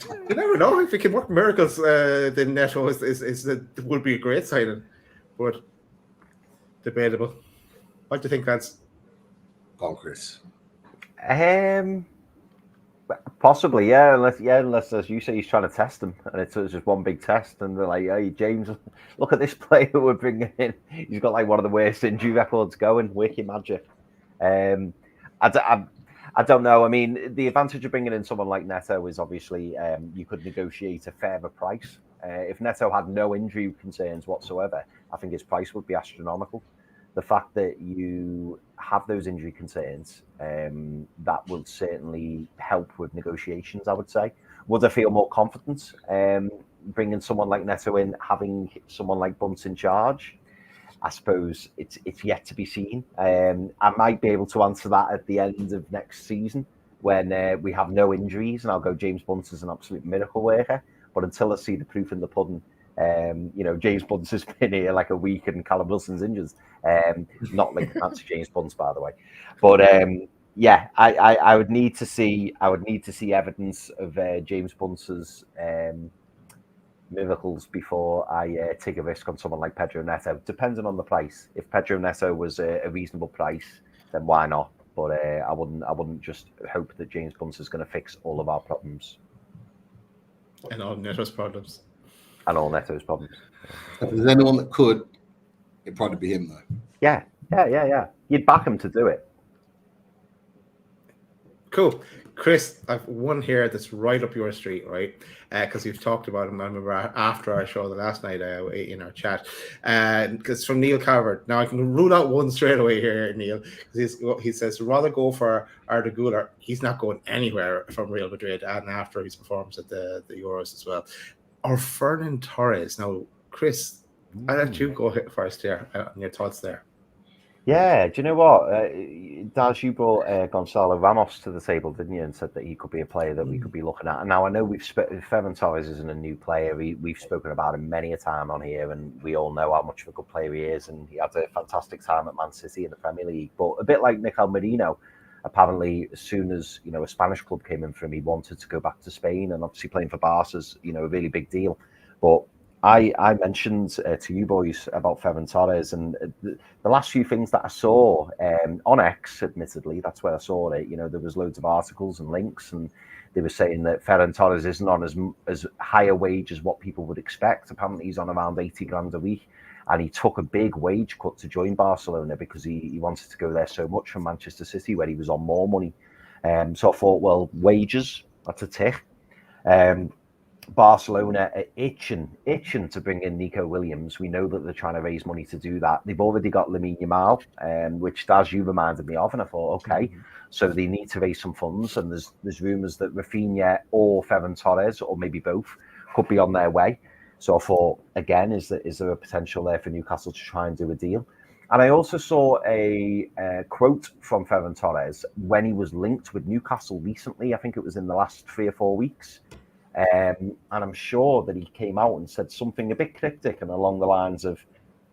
But you never know. If he can work miracles, then Neto would be a great signing, but debatable. What do you think, Vance? Go on, Chris. Possibly, yeah. Unless, as you say, he's trying to test them, and it's just one big test, and they're like, "Hey, James, look at this player we're bringing in. He's got like one of the worst injury records going. Work your magic." I don't know. I mean, the advantage of bringing in someone like Neto is obviously you could negotiate a fairer price. If Neto had no injury concerns whatsoever, I think his price would be astronomical. The fact that you have those injury concerns, that would certainly help with negotiations, I would say. Would I feel more confident bringing someone like Neto in, having someone like Bunce in charge? I suppose it's yet to be seen. I might be able to answer that at the end of next season when we have no injuries, and I'll go James Bunce is an absolute miracle worker. But until I see the proof in the pudding, James Bunce has been here like a week and Callum Wilson's injured. Not like that's James Bunce, by the way. But I would need to see evidence of James Bunce's miracles before I take a risk on someone like Pedro Neto, depending on the price. If Pedro Neto was a reasonable price, then why not? But I wouldn't just hope that James Bunce is going to fix all of our problems. And all Neto's problems. And all Neto's problems. If there's anyone that could, it'd probably be him, though. Yeah. You'd back him to do it. Cool. Chris, I've one here that's right up your street, right? Because you've talked about him. I remember after our show the last night in our chat. Because from Neil Calvert. Now I can rule out one straight away here, Neil. Because he says rather go for Arda Güler. He's not going anywhere from Real Madrid, and after his performance at the Euros as well. Or Fernan Torres. Now, Chris, I'll let you go first here on your thoughts there. Yeah, do you know what? Daz, you brought Gonzalo Ramos to the table, didn't you? And said that he could be a player that we could be looking at. And now I know Ferran Torres isn't a new player. We've spoken about him many a time on here, and we all know how much of a good player he is. And he had a fantastic time at Man City in the Premier League. But a bit like Mikel Merino, apparently as soon as a Spanish club came in for him, he wanted to go back to Spain, and obviously playing for Barca's a really big deal. But I mentioned to you boys about Ferran Torres, and the last few things that I saw on X, admittedly, that's where I saw it. There was loads of articles and links, and they were saying that Ferran Torres isn't on as high a wage as what people would expect. Apparently, he's on around 80 grand a week, and he took a big wage cut to join Barcelona because he wanted to go there so much from Manchester City, where he was on more money. So I thought, well, wages, that's a tick. Barcelona are itching to bring in Nico Williams. We know that they're trying to raise money to do that. They've already got Lamine Yamal, which Daz, you reminded me of, and I thought, okay, so they need to raise some funds, and there's rumours that Rafinha or Ferran Torres, or maybe both, could be on their way. So I thought, again, is there a potential there for Newcastle to try and do a deal? And I also saw a quote from Ferran Torres when he was linked with Newcastle recently. I think it was in the last 3 or 4 weeks. And I'm sure that he came out and said something a bit cryptic and along the lines of,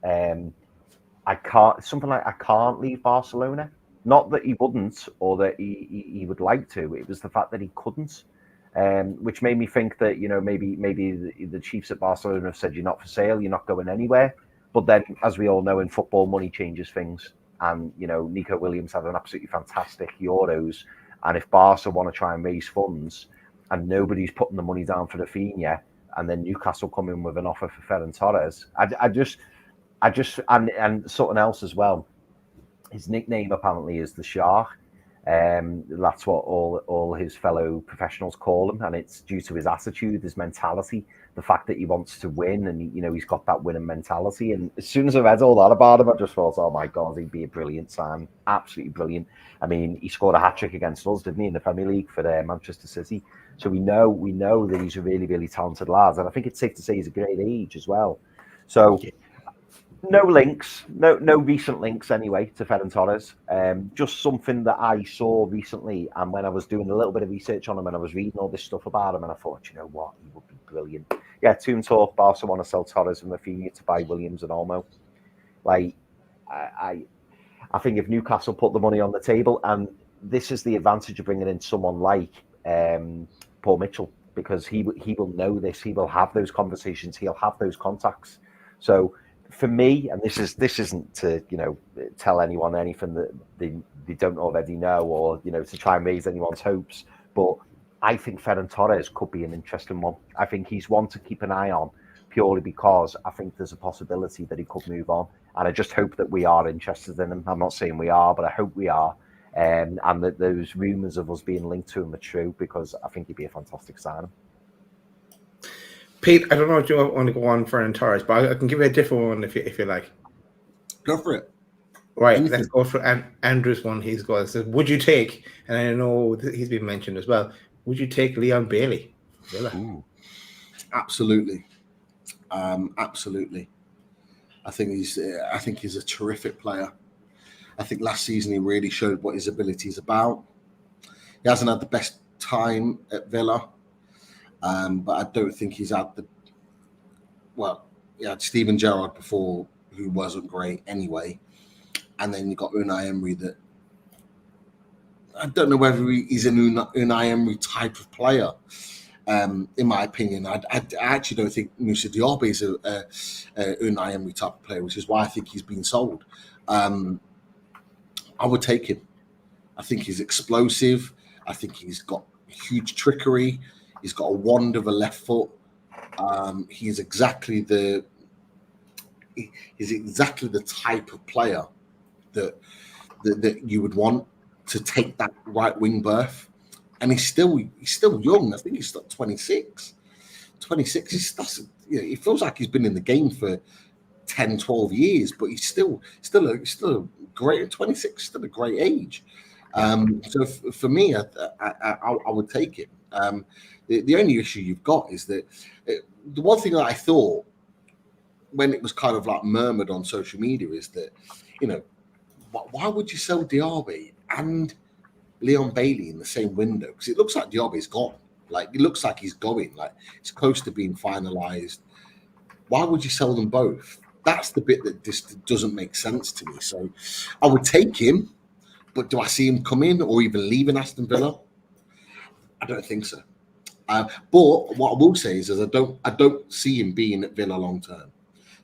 I can't leave Barcelona. Not that he wouldn't or that he would like to. It was the fact that he couldn't, which made me think that, maybe the Chiefs at Barcelona have said, you're not for sale, you're not going anywhere. But then, as we all know, in football, money changes things. And, Nico Williams had an absolutely fantastic Euros. And if Barca want to try and raise funds, and nobody's putting the money down for Rafinha, and then Newcastle come in with an offer for Ferran Torres. I just, and something else as well. His nickname apparently is the Shark. That's what all his fellow professionals call him, and it's due to his attitude, his mentality, the fact that he wants to win, and he's got that winning mentality. And as soon as I read all that about him, I just thought, oh my God, he'd be a brilliant sign, absolutely brilliant. I mean, he scored a hat-trick against us, didn't he, in the Premier League for Manchester City? So we know that he's a really, really talented lad, and I think it's safe to say he's a great age as well. So no links, no recent links anyway to Ferran Torres. Just something that I saw recently, and when I was doing a little bit of research on him, and I was reading all this stuff about him, and I thought, you know what, he would be brilliant. Yeah, Toon Talk, Barca want to sell Torres and Rafinha to buy Williams and Olmo. Like, I think if Newcastle put the money on the table, and this is the advantage of bringing in someone like Paul Mitchell, because he will know this, he will have those conversations, he'll have those contacts. So for me, and this isn't to tell anyone anything that they don't already know, or to try and raise anyone's hopes, but I think Ferran Torres could be an interesting one. I think he's one to keep an eye on, purely because I think there's a possibility that he could move on, and I just hope that we are interested in him. I'm not saying we are, but I hope we are. And that those rumours of us being linked to him are true, because I think he'd be a fantastic signing. Pete, I don't know if you want to go on Ferran Torres, but I can give you a different one if you like. Go for it. Right, let's go for Andrew's one. He's got, says, would you take, and I know he's been mentioned as well, would you take Leon Bailey? Absolutely. Absolutely. I think he's a terrific player. I think last season he really showed what his ability is about. He hasn't had the best time at Villa, but I don't think he's had he had Steven Gerrard before, who wasn't great anyway. And then you got Unai Emery, that I don't know whether he's an Unai Emery type of player. In my opinion, I actually don't think Moussa Diaby is a Unai Emery type of player, which is why I think he's been sold. I would take him. I think he's explosive. I think he's got huge trickery. He's got a wand of a left foot. He's exactly the type of player that you would want to take that right wing berth. And he's still young. I think he's 26. 26. It feels like he's been in the game for 10, 12 years, but he's still a great 26. Still a great age. So for me, I would take it. The only issue you've got is that the one thing that I thought when it was kind of like murmured on social media is that, why would you sell Diaby and Leon Bailey in the same window? Because it looks like Diaby's gone. Like, it looks like he's going. Like, it's close to being finalised. Why would you sell them both? That's the bit that just doesn't make sense to me. So I would take him, But do I see him come in or even leaving Aston Villa? I don't think so. But what I will say is I don't see him being at Villa long term.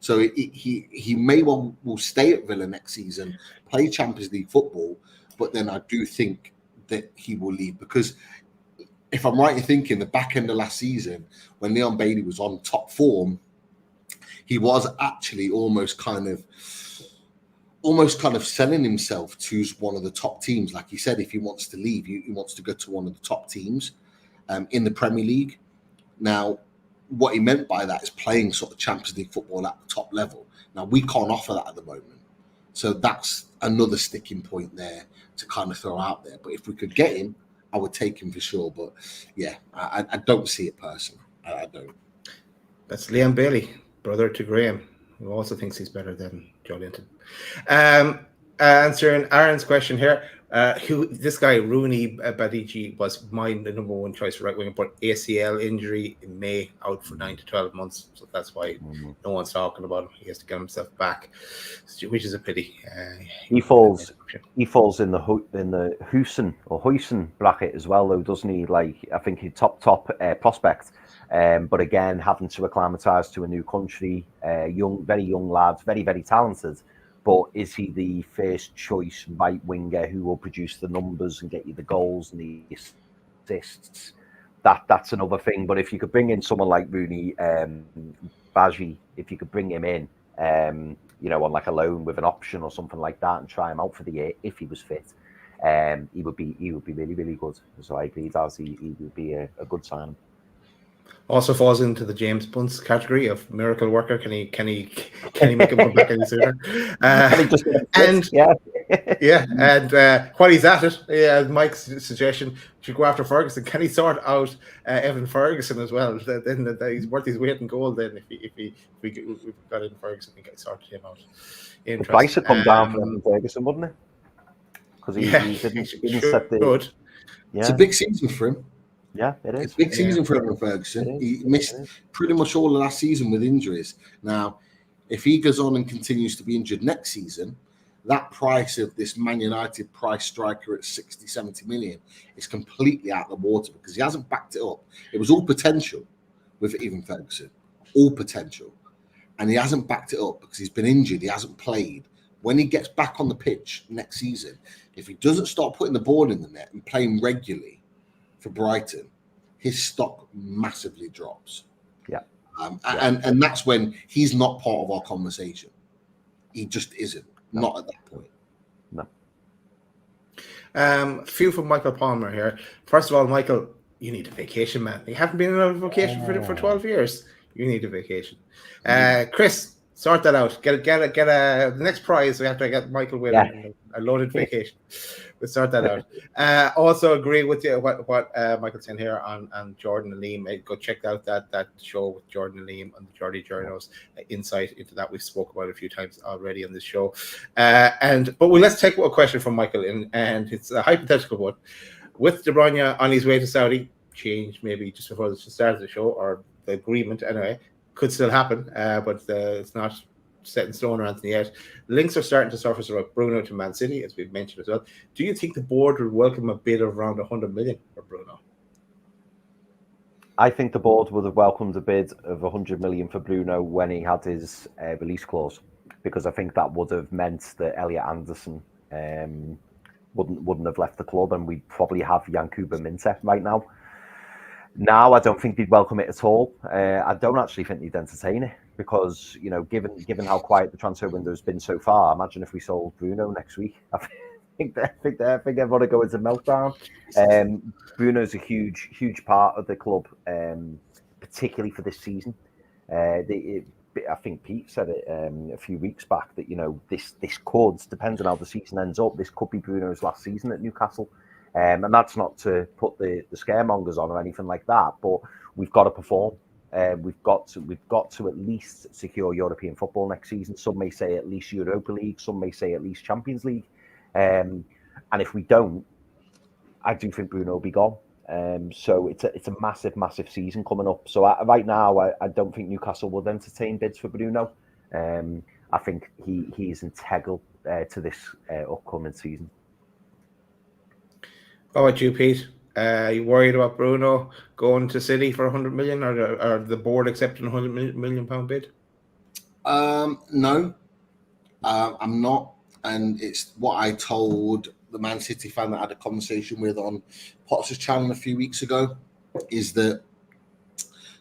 So he may well will stay at Villa next season, play Champions League football, but then I do think that he will leave, because if I'm right in thinking, the back end of last season when Leon Bailey was on top form, he was actually almost kind of selling himself to one of the top teams. Like he said, if he wants to leave, he wants to go to one of the top teams in the Premier League. Now, what he meant by that is playing sort of Champions League football at the top level. Now, we can't offer that at the moment. So that's another sticking point there to kind of throw out there. But if we could get him, I would take him for sure. But yeah, I don't see it personally. I don't. That's Liam Bailey, brother to Graham, who also thinks he's better than Joe Linton. Answering Aaron's question here, this guy Rooney Badiji was my number one choice for right winger, but ACL injury in May, out for 9 to 12 months, so that's why no one's talking about him. He has to get himself back, which is a pity. He falls in the Huysen bracket as well, though, doesn't he? Like, I think he's top prospect. But again, having to acclimatise to a new country, very young lad, very, very talented. But is he the first choice right winger who will produce the numbers and get you the goals and the assists? That's another thing. But if you could bring in someone like Rooney Badji, if you could bring him in, on like a loan with an option or something like that, and try him out for the year if he was fit, he would be really, really good. So I agree, he would be a good sign. Also falls into the James Bunce category of miracle worker. Can he make him come back any sooner? And while he's at it, Mike's suggestion should go after Ferguson. Can he sort out Evan Ferguson as well? Then he's worth his weight in gold. Then if we got in Ferguson and sorted him out. The price would come down for Evan Ferguson, wouldn't it? Because he didn't set the. Yeah. It's a big season for him. Yeah, it is. It's a big season for Evan Ferguson. He missed pretty much all of last season with injuries. Now, if he goes on and continues to be injured next season, that price of this Man United price striker at 60, 70 million is completely out of the water, because he hasn't backed it up. It was all potential with Evan Ferguson, all potential. And he hasn't backed it up because he's been injured. He hasn't played. When he gets back on the pitch next season, if he doesn't start putting the ball in the net and playing regularly for Brighton, his stock massively drops. Yeah. And that's when he's not part of our conversation. He just isn't. Not at that point. No. Few from Michael Palmer here. First of all, Michael, you need a vacation, man. You haven't been on a vacation for 12 years. You need a vacation. Chris, sort that out. Get the next prize. We have to get Michael with a loaded vacation. We'll sort that out. Also agree with you what Michael's saying here on Jordan and Liam. Go check out that show with Jordan and Liam and the Geordie Journos. Insight into that we spoke about a few times already on this show. But let's take a question from Michael, and it's a hypothetical one. With De Bruyne on his way to Saudi, change maybe just before the start of the show, or the agreement anyway, could still happen, but it's not set in stone or anything yet. Links are starting to surface about Bruno to Man City, as we've mentioned as well. Do you think the board would welcome a bid of around 100 million for Bruno? I think the board would have welcomed a bid of 100 million for Bruno when he had his release clause, because I think that would have meant that Elliot Anderson wouldn't have left the club, and we'd probably have Yankuba Minteh right now. Now, I don't think they'd welcome it at all. I don't actually think they'd entertain it, because, given how quiet the transfer window has been so far, imagine if we sold Bruno next week. I think everyone would go into meltdown. Bruno's a huge part of the club, particularly for this season. I think Pete said it a few weeks back that this could, depending on how the season ends up, this could be Bruno's last season at Newcastle. And that's not to put the scaremongers on or anything like that, but we've got to perform. We've got to at least secure European football next season. Some may say at least Europa League, some may say at least Champions League. And if we don't, I do think Bruno will be gone. So it's a massive season coming up. So right now, I don't think Newcastle will entertain bids for Bruno. I think he is integral to this upcoming season. How about you, Pete? You worried about Bruno going to City for 100 million, or the board accepting a £100 million bid? No, I'm not. And it's what I told the Man City fan that I had a conversation with on Potter's channel a few weeks ago, is that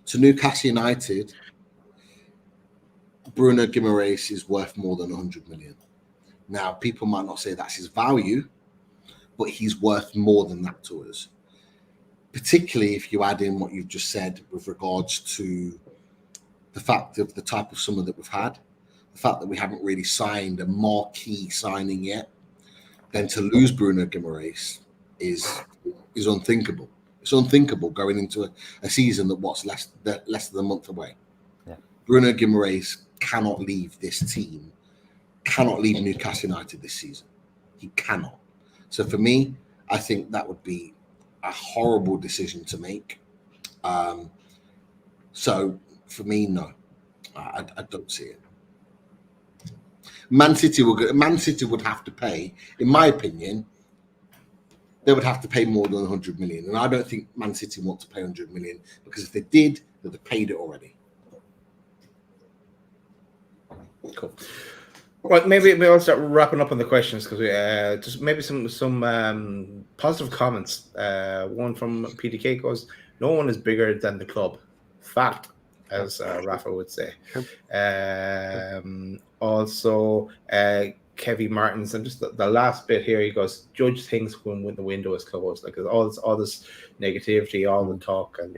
to Newcastle United, Bruno Guimaraes is worth more than 100 million. Now, people might not say that's his value, but he's worth more than that to us. Particularly if you add in what you've just said with regards to the fact of the type of summer that we've had, the fact that we haven't really signed a marquee signing yet, then to lose Bruno Guimaraes is unthinkable. It's unthinkable going into a season that what's less than a month away. Yeah. Bruno Guimaraes cannot leave this team, cannot leave Newcastle United this season. He cannot. So for me, I think that would be a horrible decision to make. So for me, no, I don't see it. Man City would have to pay, in my opinion, they would have to pay more than 100 million. And I don't think Man City want to pay 100 million, because if they did, they'd have paid it already. Cool. Right, maybe I'll start wrapping up on the questions, because we just maybe some positive comments. One from PDK goes, "No one is bigger than the club." Fact, as Rafa would say. Also, Kevin Martins, and just the last bit here, he goes, "Judge things when the window is closed." Like all this negativity, all the talk and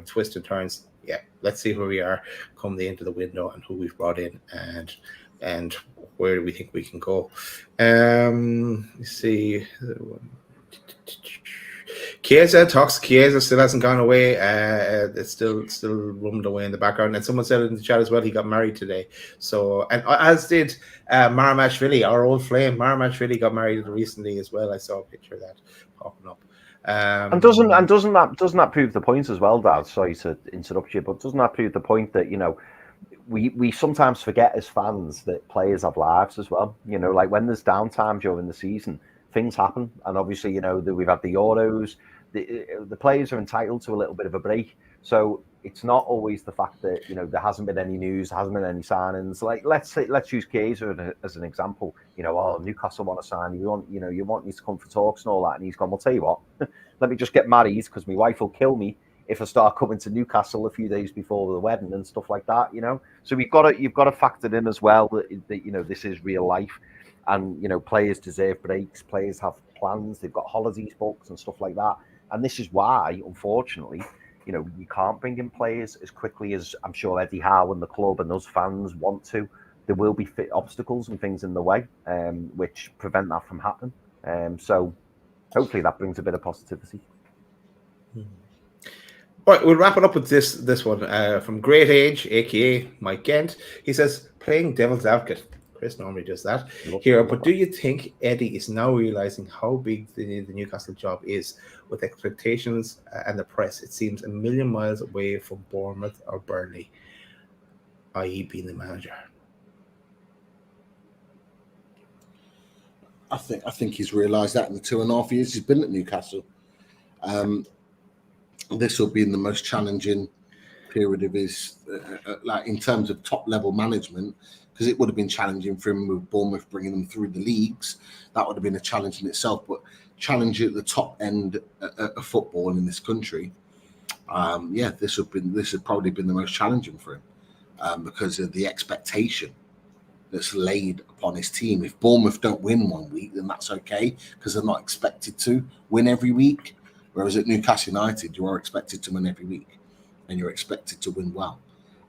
twists and turns. Yeah, let's see where we are come the end of the window and who we've brought in and where do we think we can go. Let's see. Chiesa still hasn't gone away. It's still rummed away in the background. And someone said in the chat as well, he got married today. So, and as did Maramashvili, our old flame. Maramashvili got married recently as well. I saw a picture of that popping up. And doesn't that prove the point as well, Dad? Sorry to interrupt you, but doesn't that prove the point that, you know, we sometimes forget as fans that players have lives as well? You know, like when there's downtime during the season, things happen, and obviously, you know, we've had the Euros. The players are entitled to a little bit of a break, so it's not always the fact that, you know, there hasn't been any news, there hasn't been any signings. Like let's use Chiesa as an example. You know, oh, Newcastle want to sign you, you want you to come for talks and all that, and he's gone, "Well, tell you what, let me just get married because my wife will kill me if I start coming to Newcastle a few days before the wedding," and stuff like that. You know, so you've got to factor in as well that you know, this is real life. And, you know, players deserve breaks. Players have plans. They've got holidays booked and stuff like that. And this is why, unfortunately, you know, you can't bring in players as quickly as I'm sure Eddie Howe and the club and us fans want to. There will be obstacles and things in the way, which prevent that from happening. So hopefully that brings a bit of positivity. All right, we'll wrap it up with this one from Great Age, aka Mike Gent. He says, "Playing devil's advocate." Chris normally does that here, but do you think Eddie is now realizing how big the Newcastle job is with expectations and the press? It seems a million miles away from Bournemouth or Burnley, i.e. being the manager. I think he's realised that in the 2.5 years he's been at Newcastle. This will be in the most challenging period of his, like in terms of top level management, because it would have been challenging for him with Bournemouth bringing them through the leagues. That would have been a challenge in itself, but challenge at the top end of football in this country, this has probably been the most challenging for him, because of the expectation that's laid upon his team. If Bournemouth don't win one week, then that's okay, because they're not expected to win every week. Whereas at Newcastle United, you are expected to win every week, and you're expected to win well,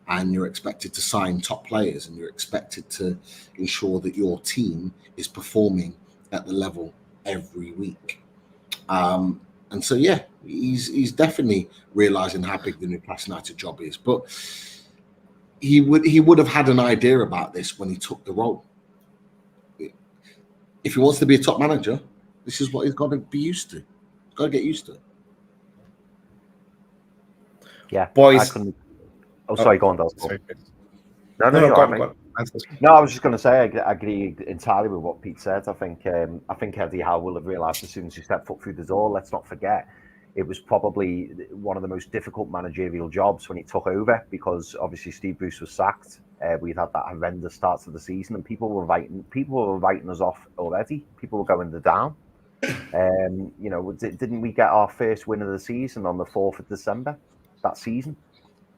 and you're expected to sign top players, and you're expected to ensure that your team is performing at the level every week. And so, yeah, he's definitely realising how big the Newcastle United job is. But he would have had an idea about this when he took the role. If he wants to be a top manager, this is what he's got to be used to. He's got to get used to it. Yeah, boys. sorry, go on, Dal. Sorry. No, No, I was just going to say I agree entirely with what Pete said. I think Eddie Howe will have realised as soon as he stepped foot through the door. Let's not forget, it was probably one of the most difficult managerial jobs when he took over, because obviously Steve Bruce was sacked. We'd had that horrendous start to the season, and people were writing us off already. People were going down. Didn't we get our first win of the season on the 4th of December that season?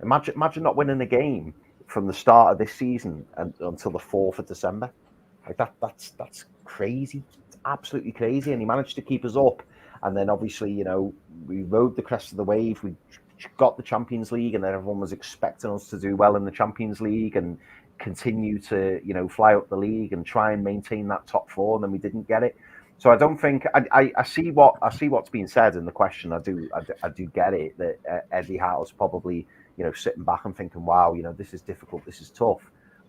Imagine not winning a game from the start of this season until the 4th of December. Like that's crazy. It's absolutely crazy. And he managed to keep us up. And then obviously, we rode the crest of the wave. We got the Champions League, and then everyone was expecting us to do well in the Champions League and continue to, fly up the league and try and maintain that top 4. And then we didn't get it. So I don't think I see what's being said in the question. I do get it that Eddie Howe's probably sitting back and thinking, wow, this is difficult, this is tough.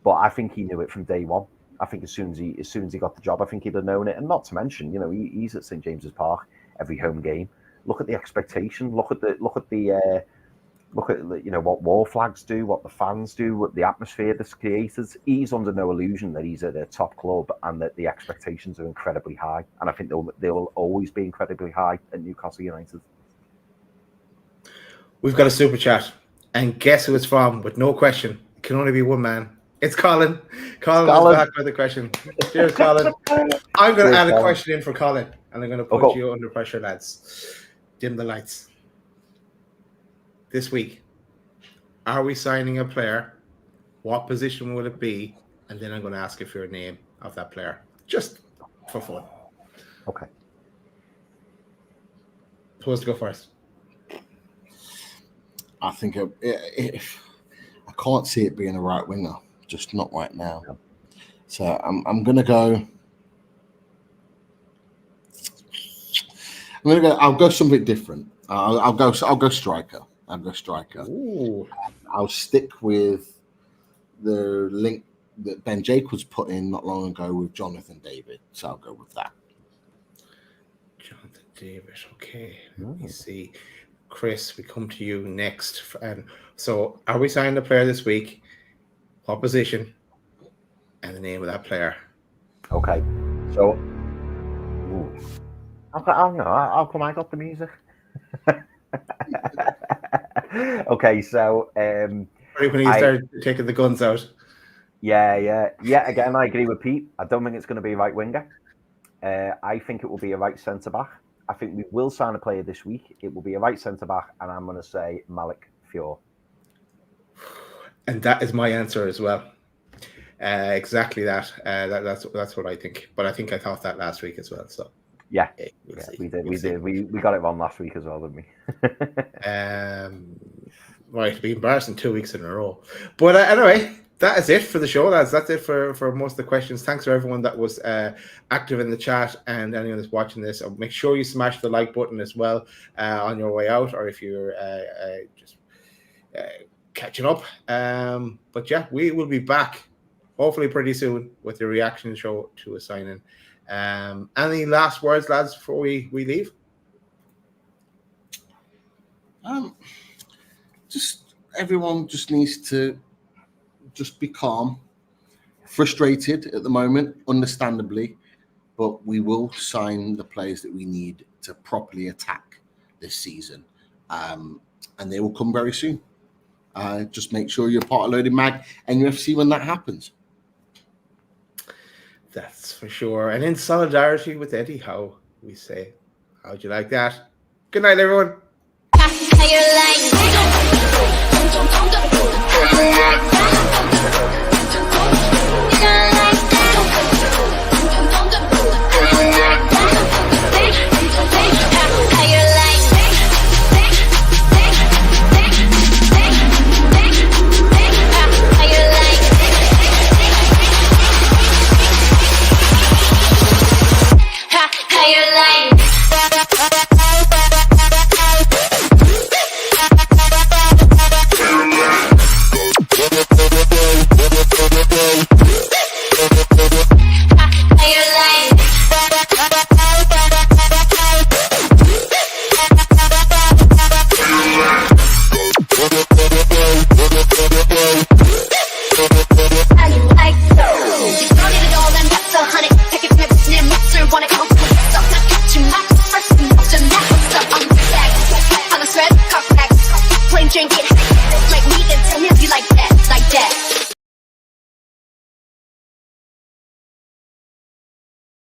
But I think he knew it from day one. I think as soon as he got the job, I think he'd have known it. And not to mention, he's at St James's Park every home game. Look at the expectation. Look at what wall flags do, what the fans do, what the atmosphere that's created. He's under no illusion that he's at a top club and that the expectations are incredibly high. And I think they'll always be incredibly high at Newcastle United. We've got a super chat, and guess who it's from? With no question, it can only be one man. It's Colin. Colin is back with the question. Cheers, Colin. I'm going to add a question in for Colin, and I'm going to put you under pressure, lads. Dim the lights. This week, are we signing a player? What position would it be? And then I'm going to ask you for your name of that player, just for fun. Okay. Supposed to go first. I think if I can't see it being a right winger, just not right now. Yeah. So I'm gonna go. I'll go something different. I'll go striker. Ooh. I'll stick with the link that Ben Jacobs put in not long ago with Jonathan David. So I'll go with that. Jonathan David. Okay. Let me see. Chris, we come to you next. So are we signing a player this week? What position? And the name of that player. Okay. So how come I got the music? Okay, so when you start taking the guns out. Yeah. Again, I agree with Pete. I don't think it's going to be a right winger. I think it will be a right centre back. I think we will sign a player this week. It will be a right centre back, and I'm going to say Malik Fior. And that is my answer as well. Exactly that. That's what I think. But I think I thought that last week as well. So yeah, we did. We got it wrong last week as well, didn't we? Right, it'd be embarrassing 2 weeks in a row. But anyway, that is it for the show, lads. That's it for most of the questions. Thanks for everyone that was active in the chat, and anyone that's watching this. Make sure you smash the like button as well on your way out, or if you're just catching up. But yeah, we will be back hopefully pretty soon with the reaction show to a signing. Any last words, lads, before we leave? Just everyone just needs to just be calm, frustrated at the moment, understandably, but we will sign the players that we need to properly attack this season, and they will come very soon. Just make sure you're part of Loaded Mag and NUFC when that happens. That's for sure. And in solidarity with Eddie Howe, we say, how'd you like that? Good night, everyone.